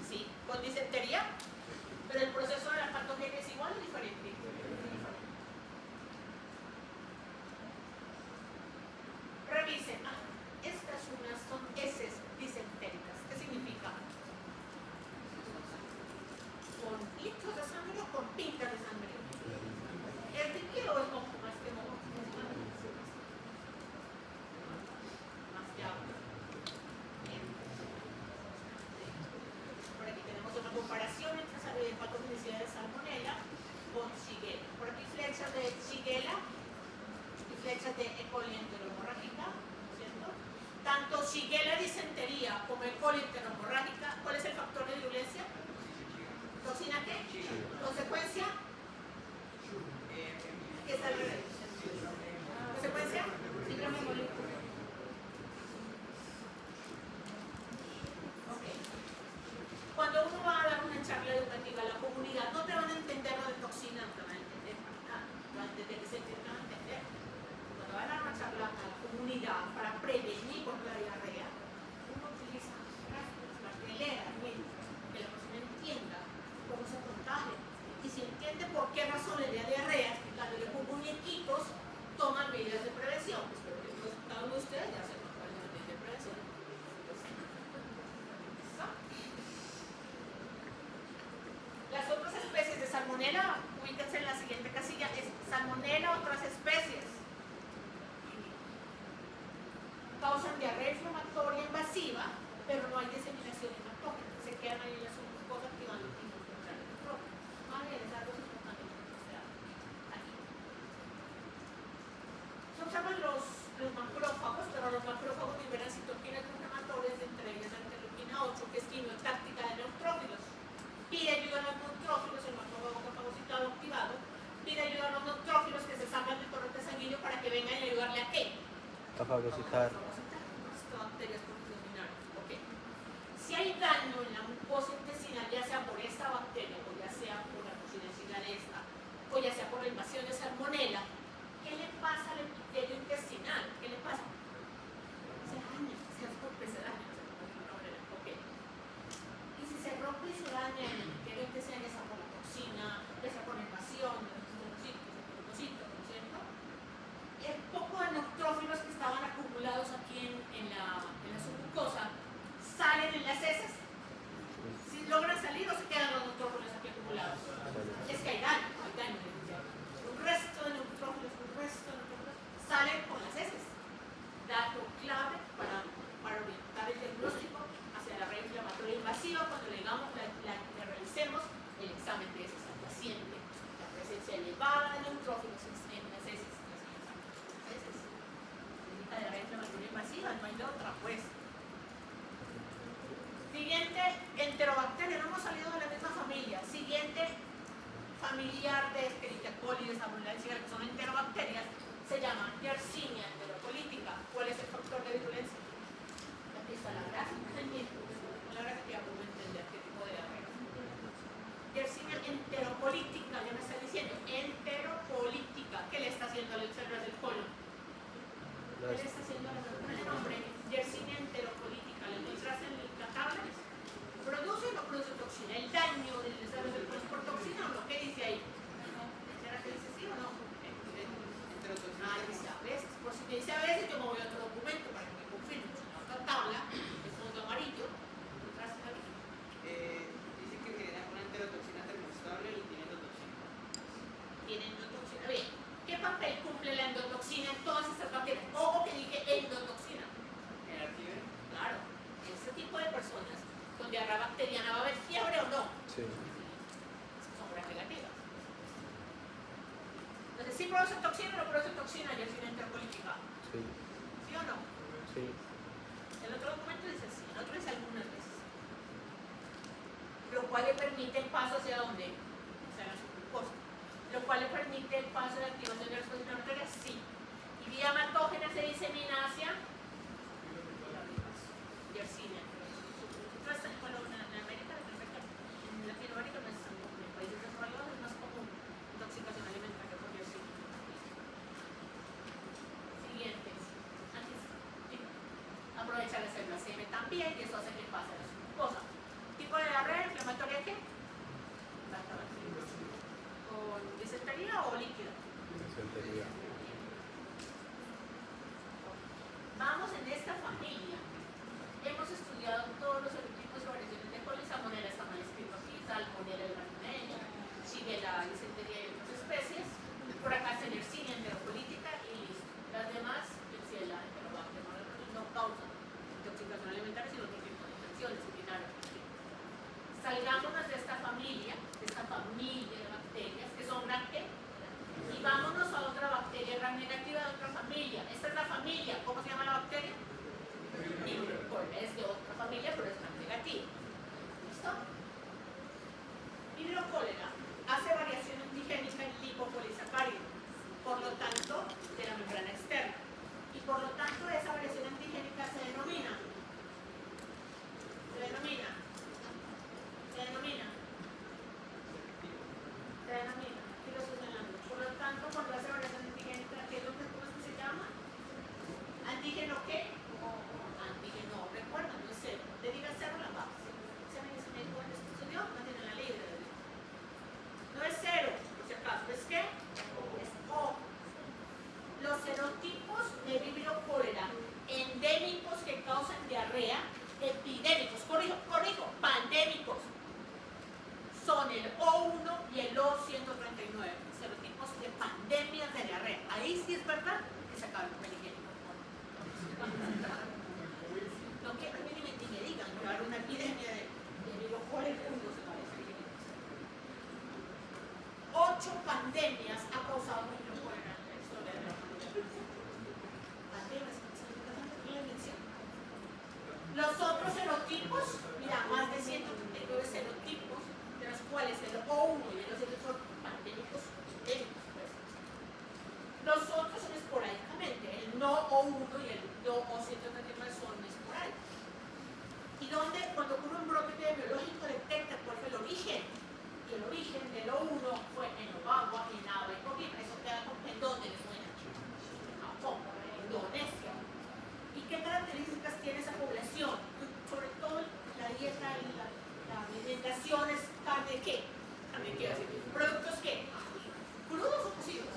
Speaker 1: Sí, con disentería, pero el proceso de la patogenia es igual o diferente. Revisen, estas unas son heces disentéricas. ¿Qué significa? ¿Con litros de sangre o con pintas de sangre? ¿Es líquido o es poco más que mojo? Más que agua. Por aquí tenemos una comparación entre patogenicidad de Salmonella con Shigella. Por aquí flechas de Shigella y flechas de E. coli enterohemorrágica, ¿cierto? Tanto Shigella disentería como E. coli enterohemorrágica, ¿cuál es el factor de virulencia? ¿Toxina qué? ¿Consecuencia? ¿Qué está al revés? ¿Consecuencia? Síndrome hemolítico. Cuando uno va a dar una charla educativa a la comunidad, no te van a entender lo de toxina, no te van a entender nada, van a entender que se van a entender. Cuando van a dar una charla a la comunidad para prevenir contra la diarrea, uno utiliza gráficos, carteleras, que la persona entienda cómo se contagia. Y si entiende por qué razón le da diarrea, explicándole con muñequitos, toman medidas de prevención. Espero que cada uno de ustedes ya sepa cuáles son las medidas de prevención. Las otras especies de Salmonella, ubíquense en la siguiente casilla, es Salmonella otras especies. Causan diarrea inflamatoria invasiva, pero no hay diseminación hematógena. Se quedan ahí las cosas que van a encontrar en el micrófono. Más bien, es algo importante que se haga aquí. Se observan los macrófagos, pero los macrófagos liberan citoquinas inflamatorias, entre ellas la interleuquina 8, que es quimiotáctica de neutrófilos. Pide ayuda a los neutrófilos, el macrófago fagocitado activado, pide ayuda a los neutrófilos que se salgan del torrente sanguíneo para que vengan y ayudarle a qué?
Speaker 2: A fagocitar.
Speaker 1: Bacterias protoseminales. Okay. Si hay daño en la mucosa intestinal, ya sea por esta bacteria, o ya sea por la toxicidad de esta, o ya sea por la invasión de Salmonella, ¿qué le pasa al epitelio intestinal? ¿Qué le pasa? Se daña, se rompe, se daña. Okay. Y si se rompe y se daña el epitelio intestinal, ya sea por la toxina, ya sea por la invasión de los neutrófilos, ¿no es cierto? El poco de neutrófilos que estaban acumulados aquí en la submucosa salen en las heces. Si logran salir o se quedan los neutrófilos aquí acumulados. Es que hay daño. Un resto de neutrófilos salen con las heces. Dato clave para orientar el diagnóstico hacia la red inflamatoria invasiva cuando le realicemos el examen de heces al paciente. La presencia elevada de neutrófilos en las heces. De la red inflamatoria invasiva, no hay de otra, pues. Siguiente, enterobacteria, no hemos salido de la misma familia. Siguiente familiar de Escherichia coli, de Salmonella, que son enterobacterias, se llama Yersinia enterocolítica. ¿Cuál es el factor de virulencia? Aquí está la gráfica, la gráfica que ya puedo entender qué tipo de bacteriana, ¿va a haber fiebre o no?
Speaker 2: Sí.
Speaker 1: Son gram negativas. Entonces, ¿sí produce toxina o no produce toxina y el cine interpolificado?
Speaker 2: Sí.
Speaker 1: ¿Sí o no?
Speaker 2: Sí.
Speaker 1: El otro documento dice sí, el otro dice algunas veces. Lo cual le permite el paso hacia dónde? Hacia la subglucosa. Lo cual le permite el paso de activación de respuesta inflamatoria, sí. Y vía matógena se disemina hacia Yersinia. Entonces, bueno, en América es perfecta. En Latinoamérica no es tan común. En países desarrollados es más común intoxicación alimentaria por Yersinia. Siguientes. Antes, aprovecha la célula CM también y eso hace que pase a la subglucosa. ¿Tipo de diarrea inflamatoria qué? ¿Con disentería o líquida?
Speaker 2: Disentería.
Speaker 1: Vamos en esta familia. Hemos estudiado todos los serotipos y variaciones de coli. Salmonella está mal escrito aquí, Salmonella gramínea, Shigella, disentería y otras especies. Por acá está Yersinia enteropolítica y listo. Las demás, Klebsiella, Enterobacter, no causan intoxicación alimentaria, sino otro tipo de infecciones urinarias. Salgámonos de esta familia de bacterias que son gram ¿qué? Y vámonos a otra bacteria gram negativa de otra familia. Esta es la familia, ¿cómo se llama la bacteria? Vibrio cholera, es de otra familia, pero es gram negativa. ¿Listo? Vibrio cholera hace variación antigénica en lipopolisacárido, por lo tanto, de la membrana externa. Y por lo tanto, esa variación antigénica se denomina. Aquí lo estoy señalando. Por lo tanto, cuando hace variación antigénica, ¿qué es lo que, cómo es que se llama? ¿Antígeno qué? Antígeno, recuerda, no es cero. Le diga cero la base. Se me dice médico en este estudio, mantiene la libre. No es cero, por si acaso. ¿Es qué? Es O. Los serotipos de vibrio cólera endémicos que causan diarrea, epidémicos, corrijo, pandémicos, son el O1 y el O139, serotipos de pandemias de diarrea. Ahí sí es verdad que se acaba el papel higiénico. No que a mí ni me digan que va a haber una epidemia de vibrio cólera en el mundo, se acaba el papel higiénico. 8 pandemias ha causado vibrio cólera en la historia de la humanidad. Pandemias, los otros serotipos, mira, más de 139 serotipos, de los cuales el O1 y el O7 son pandémicos endémicos. Pues. Los otros son esporádicamente, el no O1 y el no O139 son esporádicos. Y donde, cuando ocurre un brote epidemiológico, detecta cuál fue el origen. Y el origen del O1 fue en Obagua, en Ava y Coquimbo. Eso queda en donde les suena. En Japón, en Indonesia. ¿Y qué características tiene esa población? Sobre todo la dieta, la alimentación es carne ¿qué? Carne quiero decir, productos ¿qué? ¿Crudos o cocidos?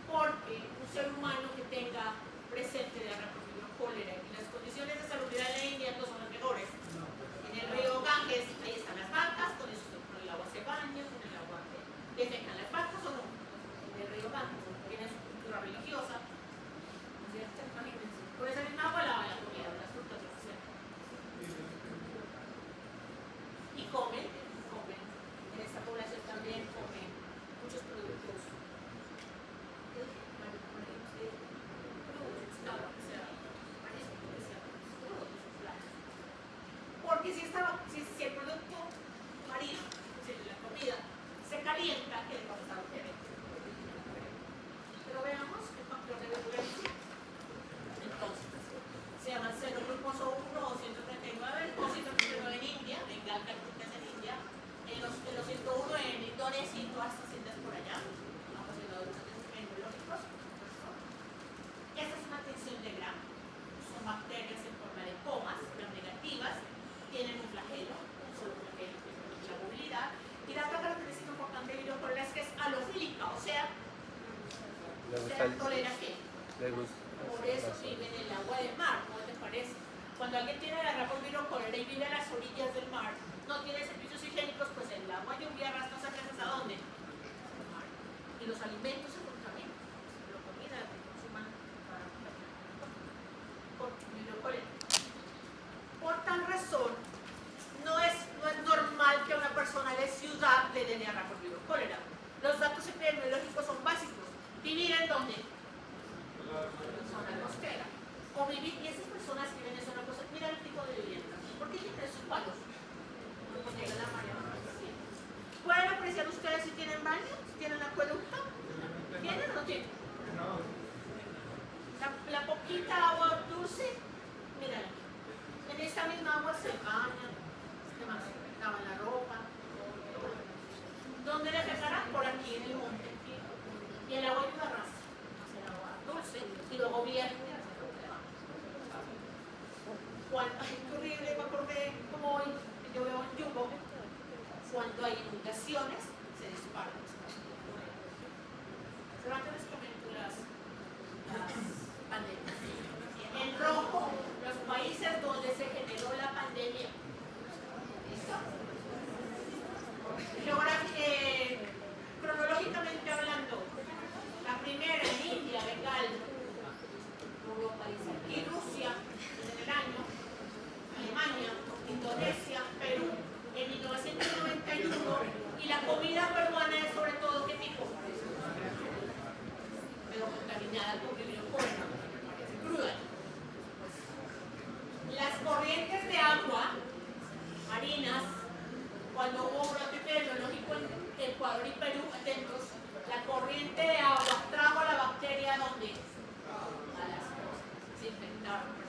Speaker 1: Porque un ser humano que tenga presente diarrea por vibrio cólera y las condiciones de salubridad en la India no son las mejores. En el río Ganges, ahí están las vacas, con eso con el agua se bañan, con el agua defecan las vacas o no. En el río Ganges, tiene su cultura religiosa. ¿No es cierto? Imagínense. Por esa misma agua lavan la comida, las frutas, lo que sea. Y comen. En esta población también comen muchos productos. Porque si el producto marino, si la comida, se calienta, ¿qué le va a pasar a ustedes? Pero veamos el factor de virulencia. Entonces, se llama 0-glucoso 1 o 139, o 139 en India, en Calcuta en India, en los 101 en Indonesia y todas estas islas por allá, apasionados epidemiológicos. Esta es una tensión de Gram, son bacterias en forma de comas, gram negativas, tienen un flagelo, un solo flagelo que permite la movilidad, y la otra característica importante de vibrio cólera es que es halofílica, o sea, tolera qué. Por eso vive en el agua del mar, ¿cómo te parece? Cuando alguien tiene diarrea por vibrio cólera y vive a las orillas del mar, no tiene servicios higiénicos, pues el agua lluvia arrastra esas heces ¿a dónde? Al mar. Y los alimentos se contaminan, la comida que consuman por vibrio cólera. Por tal razón, no es normal que a una persona de ciudad le dé diarrea por virus cólera. Los datos epidemiológicos son básicos. ¿Vivir en dónde? En zona costera. O vivir, y esas personas que viven en zona costera, mira el tipo de vivienda. ¿Por qué tienen esos palos? Porque llega la marea. ¿Pueden apreciar ustedes si tienen baño? ¿Si tienen acueducto? ¿Tienen o no tienen? La poquita agua dulce, mira, en esta misma agua se bañan, ¿qué más? Lavan la ropa. ¿Dónde le sacarán? Por aquí en el monte. Y el agua ayuda más, el agua dulce, y luego viene. Ay, qué horrible, me acordé como hoy, yo veo en Yugo, cuando hay inundaciones, se disparan. Pero antes les comento las pandemias. En rojo, los países donde se generó la pandemia. ¿Listo? Cronológicamente hablando, la primera en India, Bengal, Europa dice aquí, Rusia, en el año, Alemania, Indonesia, Perú, en 1991, y la comida peruana es sobre todo, ¿qué tipo? Pero contaminada con virus-cólera, cruda. Las corrientes de agua marinas, cuando hubo un brote epidemiológico en Ecuador y Perú, atentos, la corriente de agua trajo la bacteria ¿dónde? A las cosas, se infectaron personas.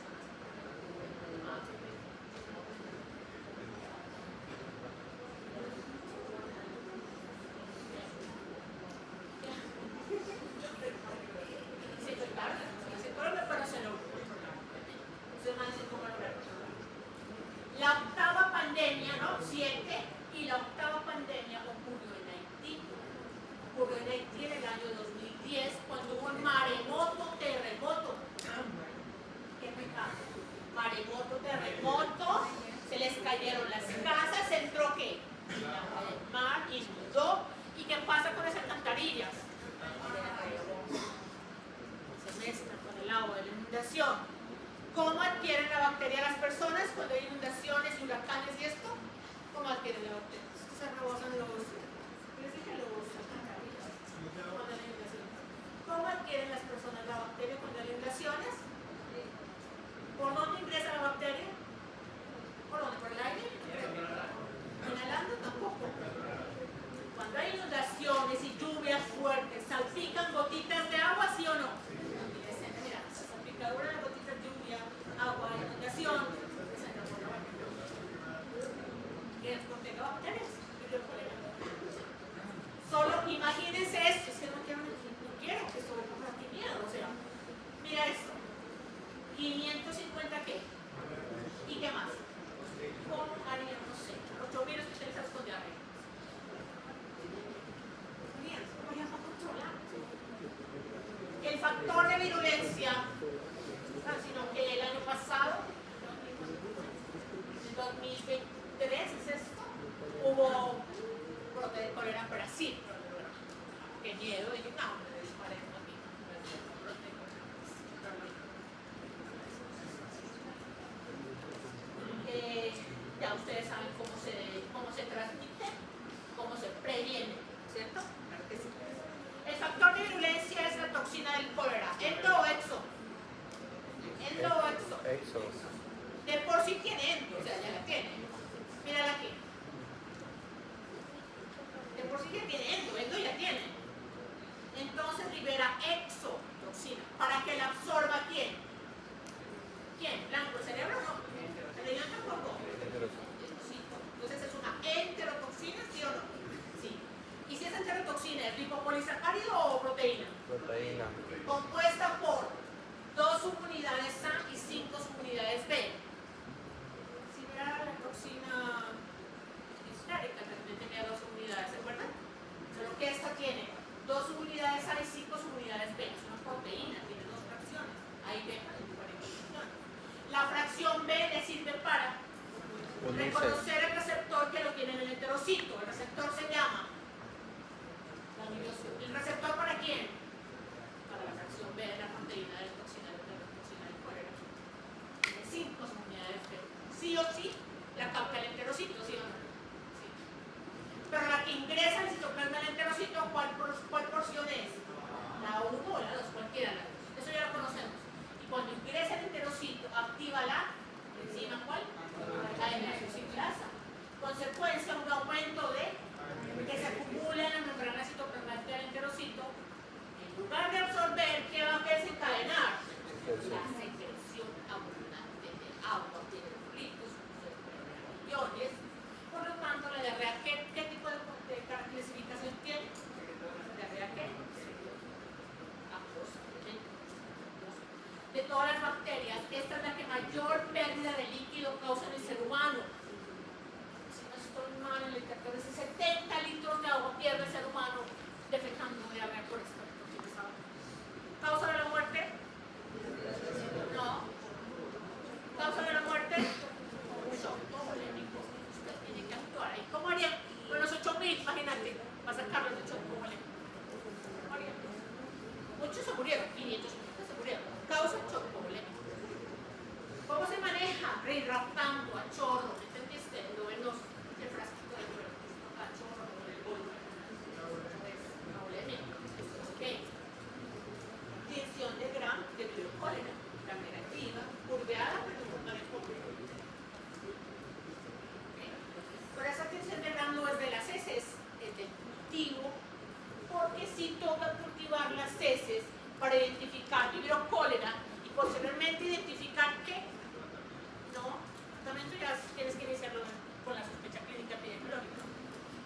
Speaker 1: La octava pandemia, ¿no? 7, y la octava pandemia ocurrió en Haití. Ocurrió en Haití en el año 2010, cuando hubo un maremoto, terremoto. ¿Qué pecado? Maremoto, terremoto, se les cayeron las casas, entró ¿qué? El agua del mar, inundó. ¿Y qué pasa con esas alcantarillas? Se mezclan con el agua de la inundación. ¿Cómo adquieren la bacteria las personas cuando hay inundaciones, huracanes y esto? ¿Cómo adquieren la bacteria? Es que se rebosan los alcantarillas cuando hay inundaciones. ¿Cómo adquieren las personas la bacteria cuando hay inundaciones? ¿Por dónde ingresa la bacteria? ¿Por dónde? ¿Por el aire? Inhalando tampoco. Cuando hay inundaciones y lluvias fuertes, ¿salpican gotitas de agua, sí o no? Mira, salpicadura de gotitas de lluvia, agua, inundación, que contenga bacterias. Solo imagínense esto, es que no quiero que esto me ponga aquí miedo, o sea, mira esto, 550 ¿qué? ¿Y qué más? ¿Cómo harían, no sé, 8.000 especializados con diarrea? Bien, ¿cómo harían para controlar? El factor de virulencia, sino que el año pasado, en 2023, ¿es esto? Hubo brote de cólera en Brasil. Qué miedo, dije, no, me disparé aquí. Ya ustedes saben cómo se transmite, cómo se previene, ¿cierto? Claro que sí. El factor de virulencia es la toxina del cólera. ¿Endo o exo? Endo o exo.
Speaker 2: Exo.
Speaker 1: De por sí tiene endo, o sea, ya la tiene. Mírala aquí. De por sí ya tiene endo ya tiene. Entonces libera exotoxina. ¿Para que la absorba quién? ¿Quién? ¿Blanco? ¿El cerebro? No. ¿El riñón tampoco? Sí. Entonces es una enterotoxina, ¿sí o no? Sí. ¿Y si esa enterotoxina es lipopolisacárido o proteína?
Speaker 2: Proteína.
Speaker 1: Compuesta por 2 subunidades A y 5 subunidades B. Similar a la toxina histérica, también tenía 2 subunidades, ¿se acuerdan? Solo que esta tiene 2 subunidades A y 5 subunidades B. Es una proteína, tiene 2 fracciones. Ahí ven las diferentes fracciones. La fracción B le sirve para reconocer el receptor que lo tiene en el enterocito. El receptor se llama la miosina. ¿El receptor para quién? Para la fracción B de la proteína de la toxina del cólera. Tiene 5 subunidades B. ¿Sí La capta el enterocito, ¿sí o no? Sí. Pero la que ingresa al citoplasma del enterocito, ¿cuál porción es? La 1 o la 2, cualquiera de las dos. Eso ya lo conocemos. Y cuando ingresa el enterocito, activa la enzima, ¿cuál? La enlazocinasa. Consecuencia, un aumento de que se acumula en la membrana citoplasmática del enterocito. En lugar de absorber, ¿qué va a desencadenar? La secreción abundante de agua, de electrolitos, de iones. Por lo tanto, la diarrea, ¿qué tipo de clasificación tiene? ¿Diarrea qué? Acuosa. De todas las bacterias, esta es la que mayor pérdida de líquido causa en el ser humano. Si no estoy mal, en el literatura dice 70 litros de agua pierde el ser humano defecando diarrea por esta. ¿Causa de la muerte? No. ¿Causa de la muerte? Shock polémico. Usted tiene que actuar ahí. ¿Cómo haría? Con los 8.000, imagínate. Va a sacarlos de shock polémico. ¿Cómo haría? Muchos se murieron, 500 se murieron. Causa shock polémico. ¿Cómo se maneja? Raptando a chorro. ¿Me entendiste? Lo ven el frasquito de cuero. A chorro, el golpe. Polémico. Ok. Tinción de Gram de biocólera, la negativa, curveada, pero no de cólera. Pero esa tinción de Gram no es de las heces, es del cultivo, porque sí toca cultivar las heces para identificar vibrocólera y posteriormente identificar qué. No, también tú ya tienes que iniciarlo con la sospecha clínica epidemiológica.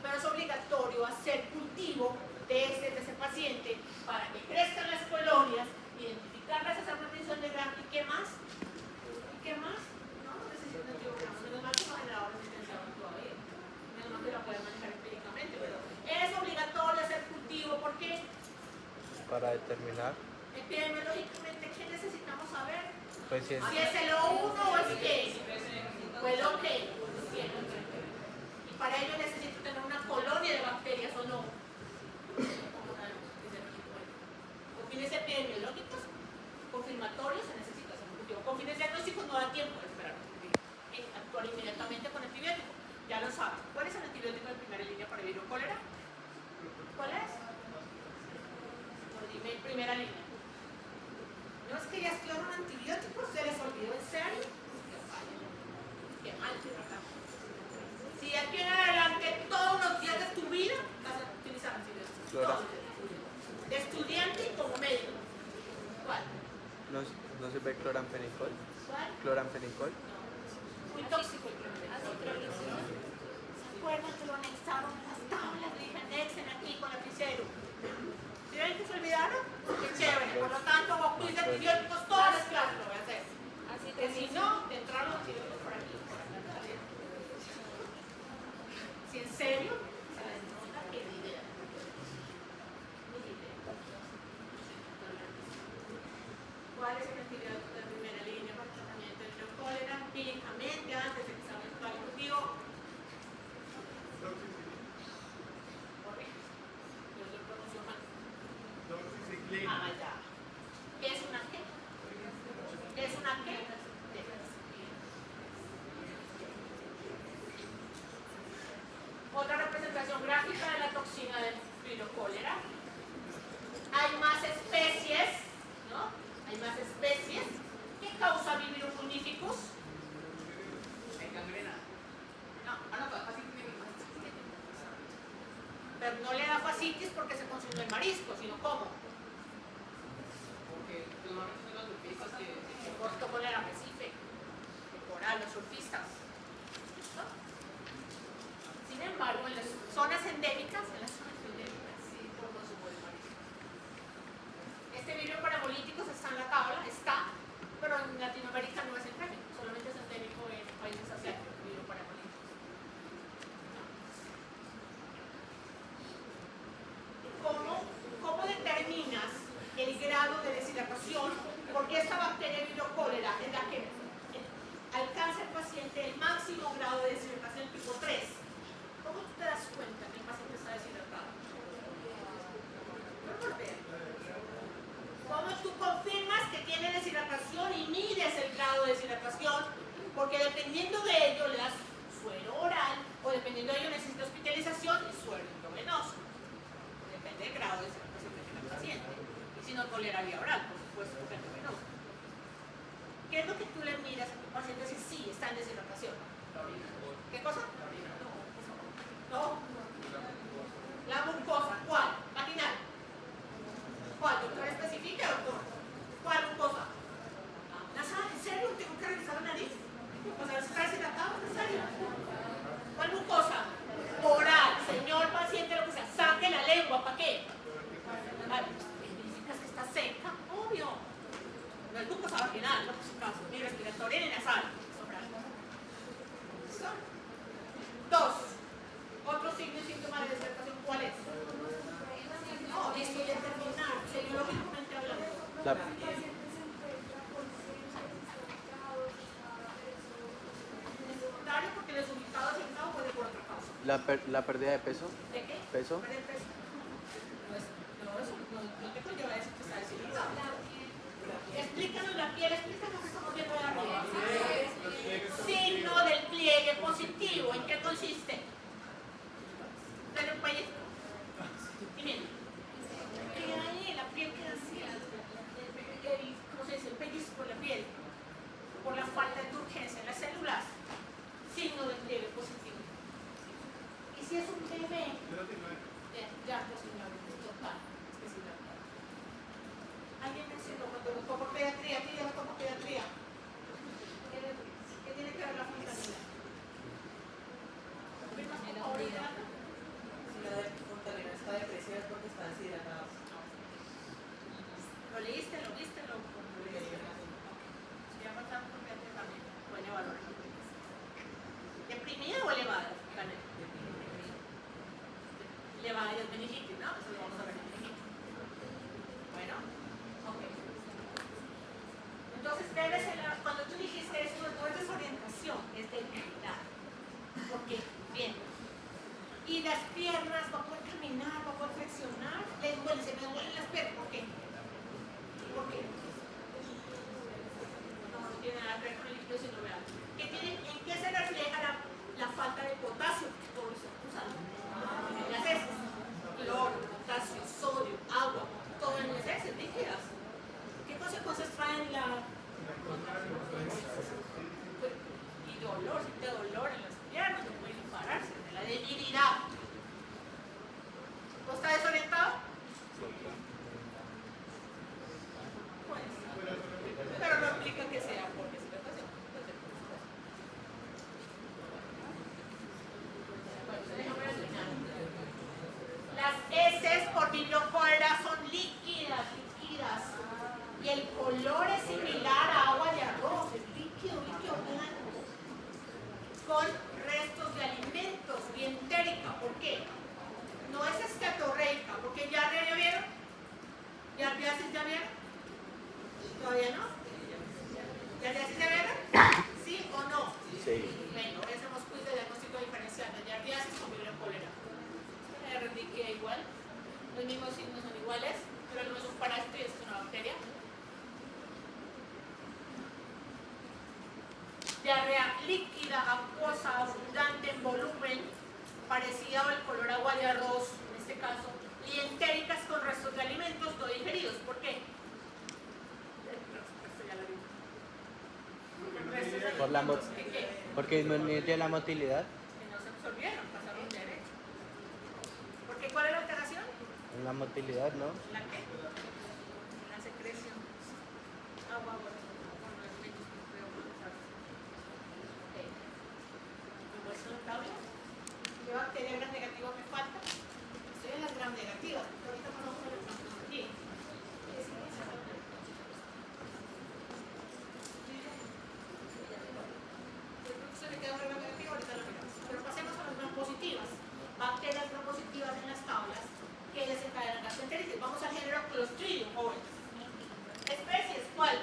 Speaker 1: Pero es obligatorio hacer cultivo de ese paciente para que crezcan las colonias, identificarlas esa protección de Gram y qué más. ¿Y qué más? No necesito antibiograma, menos mal que no generador resistenciado todavía. Menos mal que la pueden manejar empíricamente, pero es obligatorio hacer cultivo, ¿por qué?
Speaker 2: Para determinar,
Speaker 1: Epidemiológicamente, ¿qué necesitamos saber?
Speaker 2: pues si es
Speaker 1: Si es el O1 o es qué. Pues lo que. Y para ello necesito tener una colonia de bacterias o no. Con fines epidemiológicos, confirmatorios, se necesita hacer un cultivo. Con fines diagnósticos no da tiempo de esperar. Actuar inmediatamente con antibiótico. Ya lo saben. ¿Cuál es el antibiótico de primera línea para virucólera? ¿Cuál es? No, dime primera línea. No es que ya estudiaron antibióticos, se les olvidó en serio. Qué mal, ¿verdad? Si de aquí en adelante todos los días de tu vida vas a utilizar antibióticos. Todos. De estudiante y como médico. ¿Cuál?
Speaker 2: no se ve cloramfenicol.
Speaker 1: ¿Cuál?
Speaker 2: Cloramfenicol.
Speaker 1: Muy tóxico el cloramfenicol. ¿Se acuerdan que lo anexaron en las tablas? Le dije anexen aquí con lapicero. ¿Sí ven que se olvidaron? Qué chévere. Por lo tanto, quiz de antibióticos todas las clases lo voy a hacer. Que si no, te entraron los antibióticos por aquí. Si en serio, se les nota que ni idea. Ni idea. ¿Cuál es el antibiótico de primera línea para el tratamiento de cólera? Empíricamente, antes de que se haga el cultivo. Correcto. Yo lo pronuncio mal. Ah, ya. ¿Qué es una qué? ¿Qué es una qué? Otra representación gráfica de la toxina del virucólera. Hay más especies, ¿no? Hay más especies. ¿Qué causa virus unificus? Pero no le da fascitis porque se consumió el marisco, sino ¿cómo?
Speaker 5: Porque normalmente son los surfistas que...
Speaker 1: Corto con el arrecife, el coral, los surfistas. ¿Listo? Sin embargo, en las zonas endémicas, sí, por consumo de marisco. Este virus parabolíticos está en la tabla, está, pero en Latinoamérica no es endémico, solamente es endémico en países asiáticos, el virus parabolítico. ¿Cómo determinas el grado de deshidratación? Porque esta bacteria virucólera es la que alcanza el paciente el máximo grado de deshidratación tipo 3. ¿Cómo tú te das cuenta que el paciente está deshidratado? ¿Cómo tú confirmas que tiene deshidratación y mides el grado de deshidratación? Porque dependiendo de ello le das suero oral, o dependiendo de ello necesita hospitalización, y suero intravenoso. Depende del grado de situación que tenga el paciente. Y si no tolera vía oral, por supuesto, es intravenoso. ¿Qué es lo que tú le miras a tu paciente si sí está en deshidratación? ¿Qué cosa? No. La mucosa, ¿cuál? Vaginal. ¿Cuál? ¿Doctor especifica, doctor? ¿Cuál mucosa? ¿Nasal? ¿En serio? ¿Tengo que revisar la nariz? O sea, ¿está deshidratado? ¿En serio? ¿Cuál mucosa? Oral. Señor paciente, lo que sea, saque la lengua. ¿Para qué? ¿Significa que está seca? Obvio. No es mucosa vaginal, no por si acaso, ni respiratoria ni nasal. ¿Listo? 2. Otro signo y síntoma de deshidratación, ¿cuál es? No, listo, ya terminar, semiológicamente hablando.
Speaker 2: La,
Speaker 1: Secundario porque desubicado sentado puede por otra causa.
Speaker 2: la pérdida de peso.
Speaker 1: ¿De qué?
Speaker 2: ¿Peso?
Speaker 1: Perder peso. No te conlleva eso que está deshidratado. Explícanos la piel, explícanos lo que estamos viendo de arriba. Signo del pliegue positivo, ¿en qué consiste? Tener un pellizco. Y miren, que ahí la piel queda así, ¿cómo se dice? El pellizco en la piel, por la falta de turgencia en las células. Signo del pliegue positivo. Y si es un bebé, ya, pues señor, total, especial. ¿Alguien mencionó cuando nos tocó pediatría? ¿Quién ya nos tocó pediatría? ¿Qué tiene que ver la fontanela? Ahorita.
Speaker 5: Si la fontanela está depresiva es porque está deshidratada.
Speaker 1: ¿Lo leíste? ¿Lo viste? ¿Lo leíste? Si ya pasaron por pediatría también, pueden evaluar. ¿Deprimida o elevada? Elevada y es meningitis, ¿no? Eso lo vamos a ver en meningitis. Bueno, ok. Entonces, cuando tú dijiste eso, no es desorientación, es debilidad. ¿Por qué? Bien. Y las piernas, va a poder caminar, va a poder flexionar. Les duele, se me duelen las piernas. ¿Por qué? ¿Por qué? No tiene nada que ver con el líquido sinovial. ¿En qué se refleja la falta de potasio? Todo eso, usando. En las heces. Cloro, potasio, sodio, agua, todo en las heces líquidas. ¿Qué consecuencias traen y dolor, siente dolor en las piernas, no puede pararse, de la debilidad. ¿No está desorientado? Pues, pero no implica que sea por deshidratación. Bueno, déjame terminar. Las heces por bibliocora son líquidas. Y el color es similar a agua de arroz, es líquido blanco. Con restos de alimentos, bien entérica. ¿Por qué? No es esteatorreica, porque diarrea ya vieron. ¿Diarreasis ya vieron? ¿Todavía no? ¿Diarreasis ya vieron? ¿Sí o no?
Speaker 2: Sí.
Speaker 1: Bueno, hoy hacemos quiz de diagnóstico diferencial de diarreasis con vibrio cólera. La RD queda igual, los mismos signos son iguales, pero no es un parásito y es una bacteria. Diarrea líquida, acuosa, abundante en volumen, parecida al color agua de arroz, en este caso, y entéricas con restos de alimentos no digeridos. ¿Por qué?
Speaker 2: Por la
Speaker 1: ¿Qué?
Speaker 2: porque disminuye la motilidad
Speaker 1: Que no se absorbieron, pasaron derecho. ¿Por qué? ¿Cuál es la alteración?
Speaker 2: en la motilidad, ¿no?
Speaker 1: ¿La qué? La secreción. Agua, bueno, los alimentos que creo procesar. Ok. ¿Me muestro la tabla? ¿Qué bacteria gram negativa me falta? Estoy en las gram negativas, porque ahorita conozco la transmología. Se me queda un gram negativo, ahorita lo miramos. Pero pasemos a las gram positivas. Bacterias gram positivas en las tablas que desencadenan gastroenteritis. Vamos al género Clostridium, jóvenes. Especies, ¿cuál?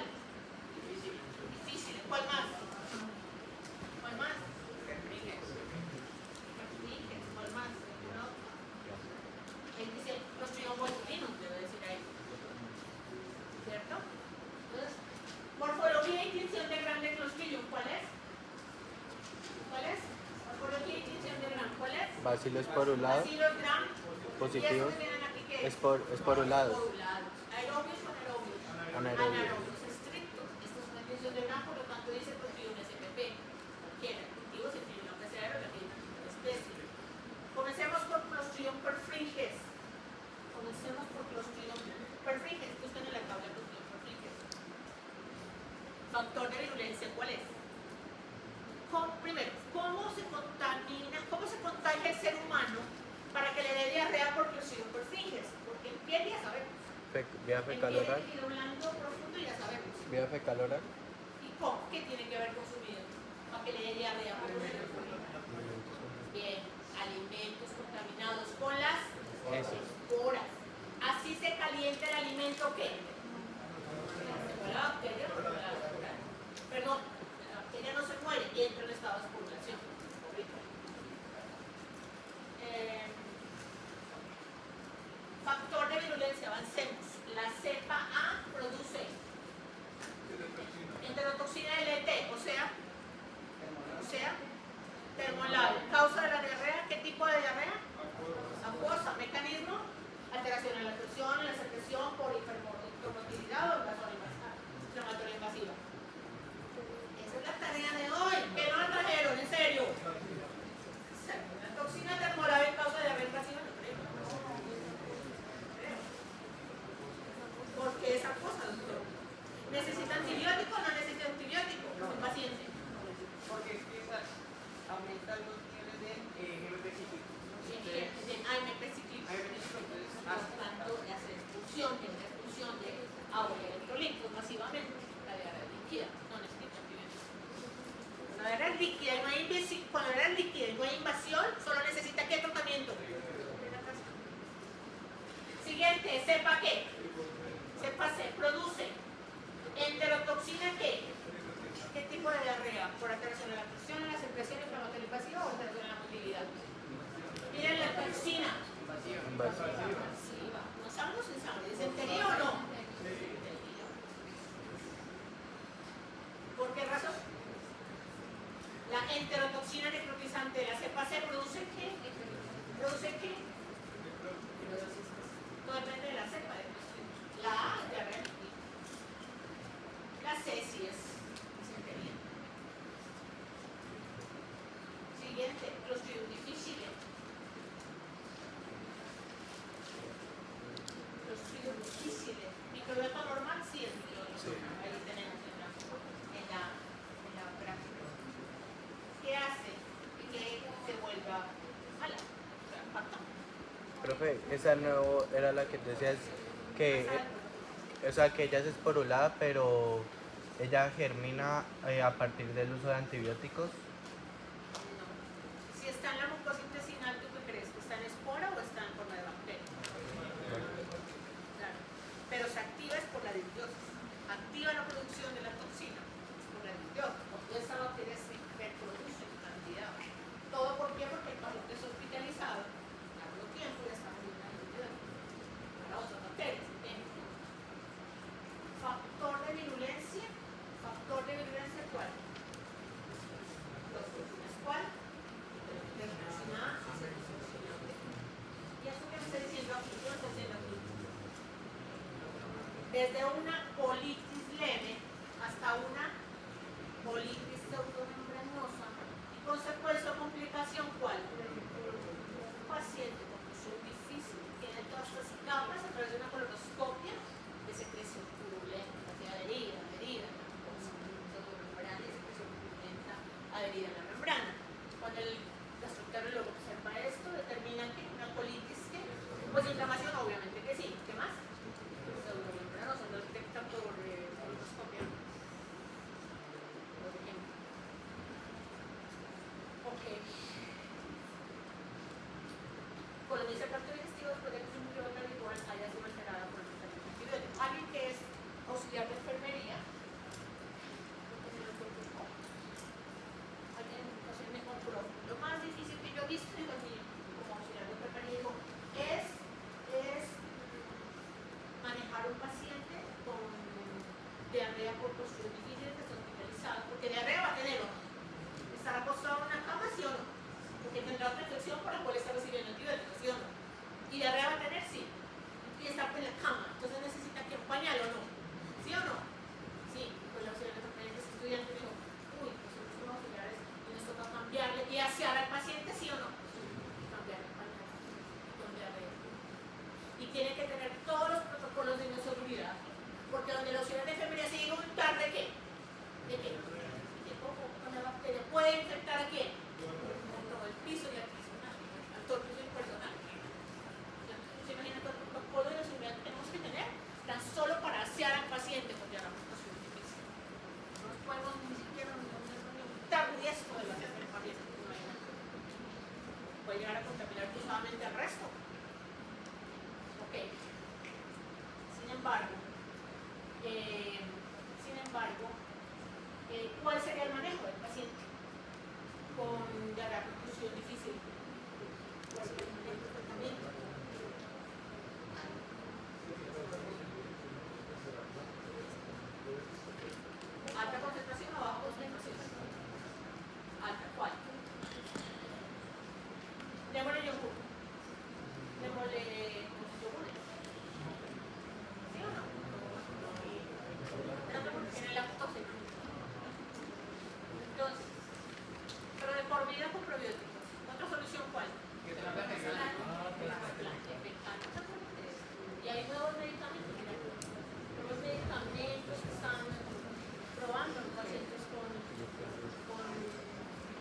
Speaker 2: Bacilos porulados,
Speaker 1: bacilos gram
Speaker 2: positivos,
Speaker 1: y estos vienen aquí que
Speaker 2: esporulados.
Speaker 1: aerobios o anaerobios.
Speaker 2: Anaerobios.
Speaker 1: Anaerobios estrictos. Esto es una definición de gram, por lo tanto dice Clostridium SPP. Cualquiera, el cultivo se tiene una PCR o la tiene una especie. Comencemos por Clostridium perfringens. Comencemos por Clostridium perfringens. Busquen en la tabla Clostridium perfringens. Factor de virulencia, ¿cuál es? Primero, ¿cómo se contagia el ser humano para que le dé diarrea por Clostridium perfringens? Porque en piel ya sabemos.
Speaker 2: Vía
Speaker 1: En
Speaker 2: fecal
Speaker 1: piel
Speaker 2: oral.
Speaker 1: de tejido blando profundo ya sabemos.
Speaker 2: Vía fecal oral.
Speaker 1: ¿Y cómo? ¿Qué tiene que ver con su vida? Para que le dé diarrea por Clostridium perfringens. Bien, alimentos contaminados con las
Speaker 2: Eso.
Speaker 1: esporas. Así se calienta el alimento ¿qué? ¿Con la bacteria o con la espora? Perdón, la bacteria no se muere y entra en estado de espurulación. Factor de virulencia, avancemos. La cepa A produce enterotoxina LT, o sea, termolable. Causa de la diarrea, ¿qué tipo de diarrea? Acuosa. Mecanismo, alteración en la presión, en la secreción por hipermotilidad o inflamatoria invasiva. Esa es la tarea de hoy. ¿Qué no la trajeron? ¿En serio? La toxina termolable causa de diarrea invasiva. ¿Por qué esa cosa, doctor? ¿Necesita antibiótico o no necesita antibiótico? El paciente.
Speaker 5: Porque es que esa aumenta los niveles de GMP cíclico.
Speaker 1: AMP cíclico. Tanto hace expulsión de agua y electrolitos masivamente. La diarrea es líquida, no necesita antibiótico. Cuando la diarrea es líquida y no hay invasión, solo necesita ¿qué tratamiento? Siguiente, cepa ¿qué? Cepa C, produce enterotoxina ¿qué? ¿Qué tipo de diarrea? ¿Por alteración de la presión, en la secreción inflamatoria invasiva o alteración en la motilidad? Miren la toxina. Invasiva. No sabemos en sangre. ¿Disentería o no? ¿Por qué razón? La enterotoxina necrotizante de la cepa C produce ¿qué? ¿Produce qué? Todo depende de la cepa. La A es diarrea. La C sí es disentería. Siguiente, Clostridium difficile. Clostridium difficile. Microbiota normal sí es microbiota. Ahí tenemos en la práctica. ¿Qué hace? Que se vuelva mala. O sea, impacta.
Speaker 2: Profe, esa no era la que tú decías que, o sea, que ella es esporulada, pero ella germina a partir del uso de antibióticos.
Speaker 1: No. Si está en la mucosa intestinal, ¿tú qué crees? ¿Que está en espora o está en forma de bacteria? Claro. Pero se activa es por la disbiosis. Activa la producción de la toxina es por la disbiosis. Porque esa bacteria se reproduce en cantidad. ¿Todo por qué? Porque el paciente es hospitalizado largo tiempo y está muriendo de antibióticos. Para otras bacterias. Factor de virulencia. Factor de virulencia, ¿cuál? ¿Cuál? Terminación A, y eso que me está diciendo aquí, ¿qué me está diciendo aquí? Desde una colitis leve hasta una colitis pseudomembranosa y consecuencia o complicación, ¿cuál? Un paciente con función difícil tiene todas estas capas a través de una colonoscopia de secreción purulenta, de adherida, pseudomembrana y secreción purulenta adherida en la membrana. Cuando el gastroenterólogo observa esto, determina que una colitis, ¿qué? Pues inflamación, obviamente que sí. ¿Qué más? Pseudomembranosa, no detecta por colonoscopia. Por ejemplo. Ok. Coloniza el tracto digestivo después de que su microbiota habitual haya sido alterada por el tratamiento antibiótico. Alguien que es auxiliar de enfermería. Alguien me compró. Lo más difícil que yo he visto como auxiliar de enfermería es manejar un paciente con diarrea por Clostridium difficile que está hospitalizado. Porque diarrea va a tener, ¿o no? Estar acostado en una cama, ¿sí o no? Porque tendrá otra infección por la cual está puede infectar a quién? A todo el piso y al personal, a todo el piso y al personal. ¿Se imagina todo el protocolo de la seguridad que tenemos que tener? Tan solo para asear al paciente cuando ya la situación es difícil. No podemos ni siquiera limitar riesgo de la gente del paciente. Puede llegar a contaminar solamente al resto. Ok. Sin embargo, ¿cuál sería el manejo del paciente con diarrea percusión difícil? ¿Cuál sería el manejo del tratamiento? Alta concentración o baja concentración. Alta, ¿cuál? Démosle yogur. Démosle yogur. ¿Sí o no? No, porque tiene lactosa. Entonces, pero de por vida con probióticos. ¿Otra solución cuál? Y hay nuevos medicamentos, mira, nuevos medicamentos que están probando en pacientes con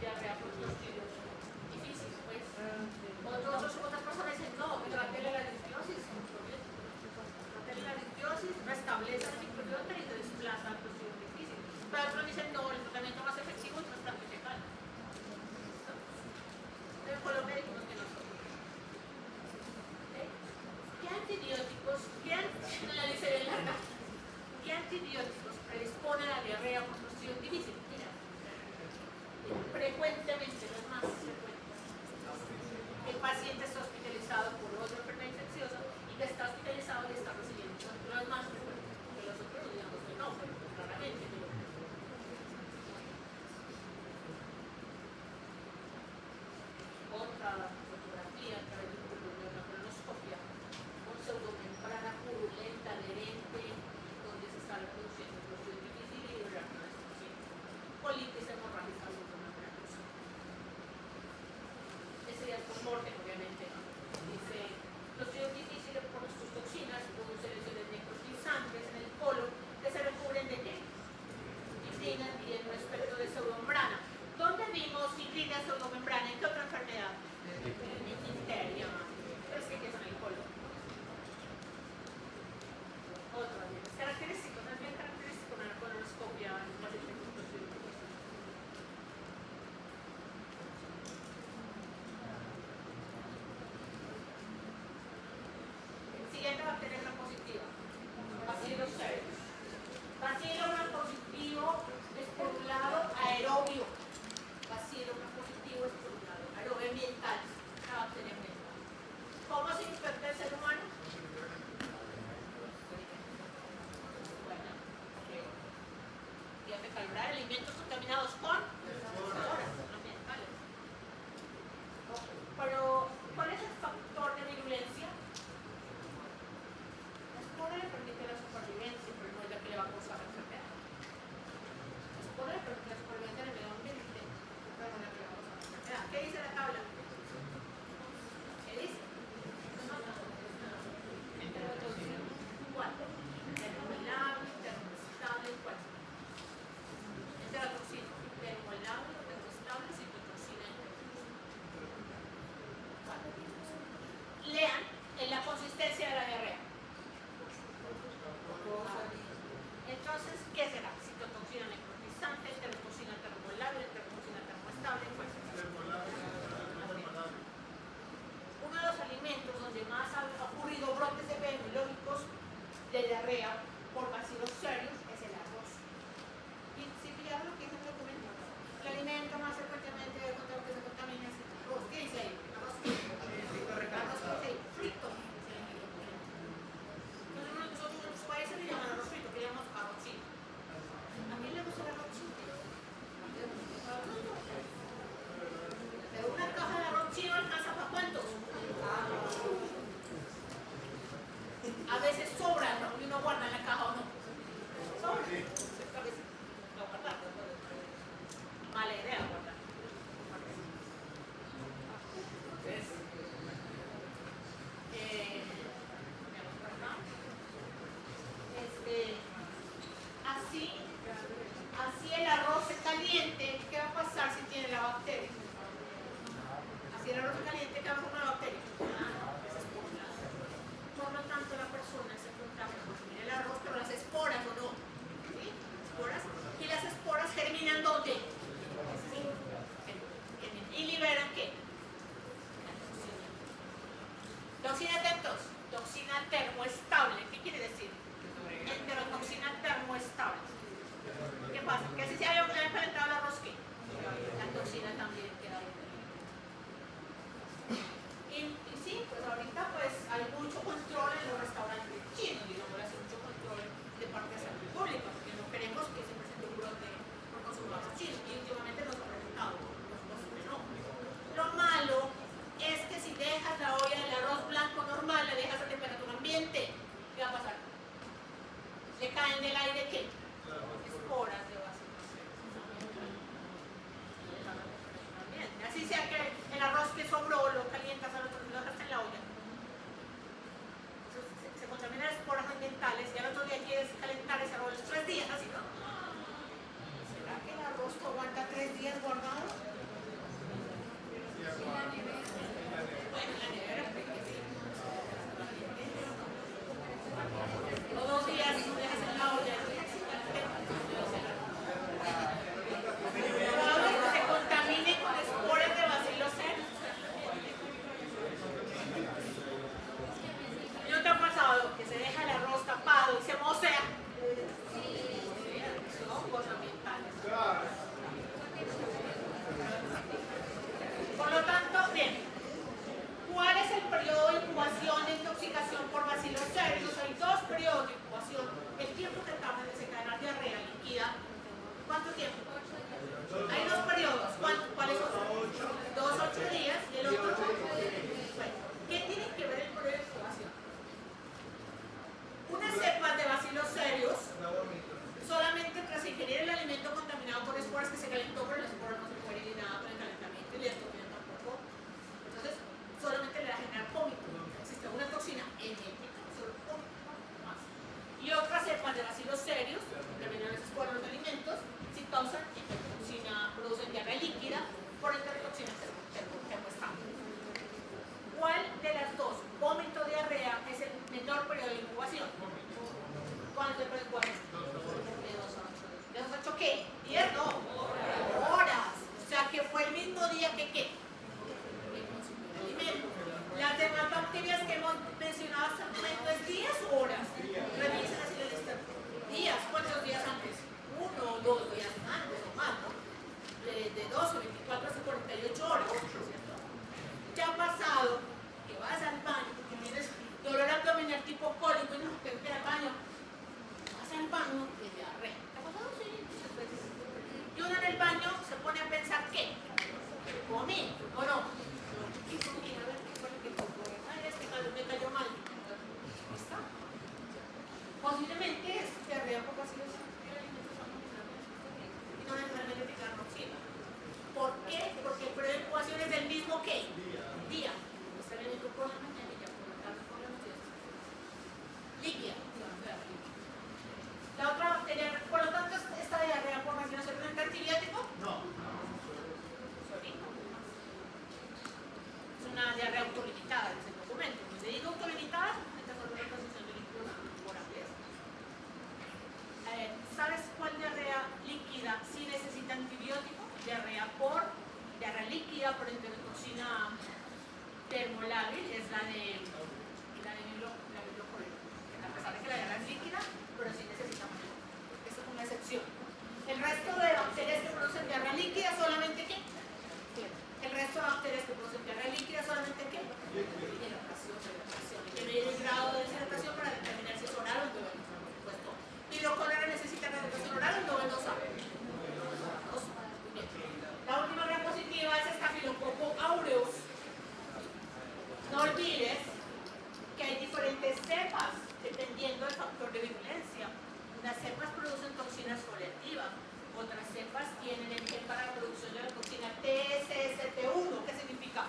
Speaker 1: diarrea por clostridios difícil, pues. Otras personas dicen, no, trátele la disbiosis con probióticos. Trátele la disbiosis, restablece la microbiota y desplaza el clostridio difícil. Pero otros dicen, no, el tratamiento más efectivo es trasplante fecal. Pero con los médicos que nosotros. ¿Qué antibióticos, qué antibióticos predisponen a la diarrea por clostridium difícil? Mira, frecuentemente, los más frecuentes. El paciente está hospitalizado por otra enfermedad infecciosa y que está hospitalizado y está recibiendo los más frecuentes. Porque los otros digamos que no, pero claramente. Otra fotografía a través de una colonoscopia con pseudomembrana purulenta, adherente, donde se está reproduciendo el clostridium difícil y el reacción de este paciente. Colitis hemorrágica pseudomembranosa. Ese ya es postmortem, obviamente. Dice, clostridium difícil por sus toxinas produce lesiones necrotizantes en el colon que se recubren de qué? Fibrina y en un espectro de pseudomembrana. ¿Dónde vimos fibrina pseudomembrana? ¿En qué otra enfermedad? En difteria. Pero es que ¿qué son el colon? Otro, es característico, no es bien característico una colonoscopia en un paciente con clostridium difícil. Siguiente bacteria gram positiva. Bacillus cereus. Bacilo gram positivo es por un lado bacteria. Así el arroz caliente queda con una bacteria. Por lo tanto, la persona se pregunta por consumir el arroz, pero las esporas o no. ¿Sí? Esporas. ¿Y las esporas germinan dónde? ¿Y liberan qué? Toxina, atentos. Toxina termoestable. ¿Qué quiere decir? Enterotoxina termoestable. ¿Qué pasa? Que si se había calentado el arroz, ¿qué? La toxina también queda ahí. Y sí, pues ahorita pues hay mucho control en los restaurantes chinos, digamos, hace mucho control de parte de salud pública, porque no queremos que se presente un brote por consumo de arroz chino, y últimamente nos ha presentado, que no. Lo malo es que si dejas la olla del arroz blanco normal, la dejas a temperatura ambiente, ¿qué va a pasar? Le caen del aire, ¿qué? Esporas de así sea que el arroz que sobró lo calientas al otro día, lo dejas en la olla. Se contaminan esporas ambientales y al otro día quieres calentar ese arroz 3 días, así no. ¿Será que el arroz te aguanta 3 días guardado? Bueno, en la nevera, porque sí. O 2 días lo dejas en la olla. Se contamine con esporas de Bacillus cereus. ¿No te ha pasado que se deja el arroz tapado y se mosea? Son hongos ambientales. Por lo tanto, bien, ¿cuál es el periodo de incubación de intoxicación por Bacillus cereus? Hay 2 periodos de incubación. El tiempo que tarda en desencadenar diarrea líquida, ¿cuánto tiempo? Hay 2 periodos. ¿Cuáles son? 2, 8 días y el otro. Bueno, ¿qué tiene que ver el periodo de incubación? Unas cepas de Bacillus cereus solamente tras ingerir el alimento contaminado por esporas que se calentó, pero las esporas no se mueren ni nada con el calentamiento y la estofina tampoco. Entonces, solamente le va a generar vómito. Existe una toxina enética, solo vómito, no más. Y otras cepas de Bacillus cereus, contaminan las esporas de los alimentos, si causan enterotoxina, producen diarrea líquida por enterotoxina termoestable. ¿Cuál de las dos, vómito o diarrea, es el menor periodo de incubación? ¿Cuánto es el periodo de incubación? De 2 a 8 días. ¿De 2 a 8 qué? ¿10? No. Horas. O sea que fue el mismo día que ¿qué? Que consumió el alimento. Las demás bacterias que hemos mencionado hasta el momento es días o horas. Revisen así la lista. Días. ¿Cuántos días antes? 1 o 2 días antes o más, ¿no? De 12, 24 hasta 48 horas. ¿Cierto? ¿Te ha pasado que vas al baño porque tienes dolor abdominal tipo cólico y no te ir al baño? Vas al baño y diarrea. ¿Te ha pasado? Sí, muchas veces. Y uno en el baño se pone a pensar ¿qué? ¿Comí o no? ¿Qué comí? A ver, ¿qué fue lo que comí? Ay, me cayó mal. ¿Está? Posiblemente es diarrea por Bacillus cereus. Y no necesariamente picar roxina. ¿Por qué? Porque el periodo de incubación es del mismo ¿qué? Día. Este alimento por la mañana y ya por la tarde por la noche. Líquida. La otra bacteria, por lo tanto, esta diarrea por Bacillus cereus es un antibiótico. No. Es una diarrea autolimitada, dice el documento. Cuando se dice autolimitada, esta es una transición de líquidos morables. ¿Sabes cuál diarrea líquida sí necesita antibiótico? Diarrea líquida por enterotoxina termolábil, es la de hidrocolero. A pesar de que la diarrea es líquida, pero sí necesita antibiótico. Esa es una excepción. El resto de bacterias que producen diarrea líquida solamente ¿qué? El resto de bacterias que producen diarrea líquida solamente ¿qué? Hidratación. Hay que medir el grado de deshidratación para determinar si es oral o endovenosa, por supuesto. Hidrocolero necesita hidratación oral o endovenosa. La última gran positiva es Staphylococcus aureus. No olvides que hay diferentes cepas dependiendo del factor de virulencia. Unas cepas producen toxinas foliativas, otras cepas tienen el gen para la producción de la toxina TSST1. ¿Qué significa?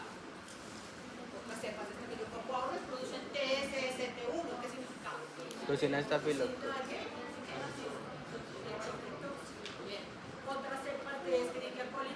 Speaker 1: Otras cepas de Staphylococcus aureus producen TSST1. ¿Qué significa?
Speaker 2: Toxina Staphylococcus.
Speaker 1: Otras cepas de Escherichia coli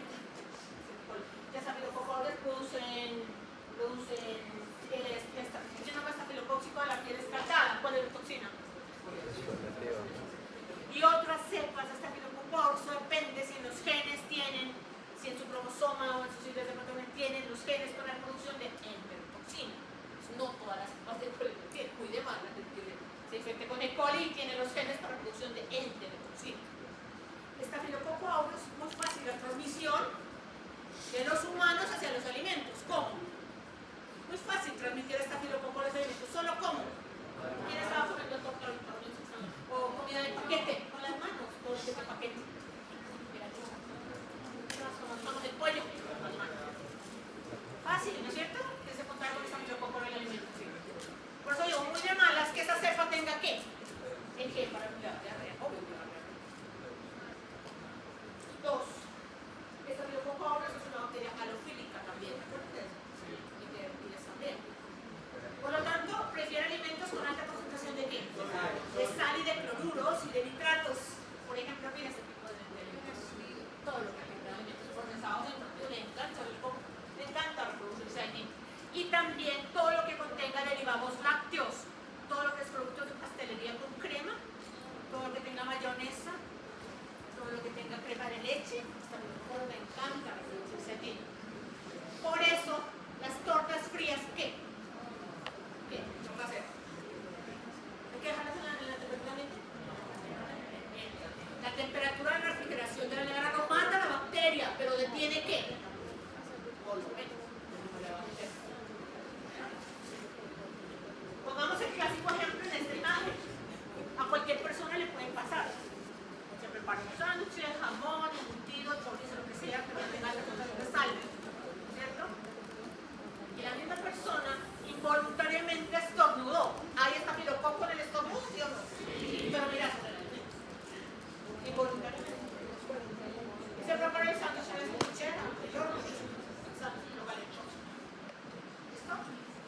Speaker 1: también todo lo que contenga derivados lácteos, todo lo que es productos de pastelería con crema, todo lo que tenga mayonesa, todo lo que tenga crema de leche, hasta me encanta ese tipo. Por eso, las tortas frías, ¿qué? ¿Qué? ¿Qué va a hacer? ¿Hay que dejarlas en la temperatura ambiente? Bien. La temperatura de refrigeración de la nevera no mata la bacteria, pero detiene ¿qué?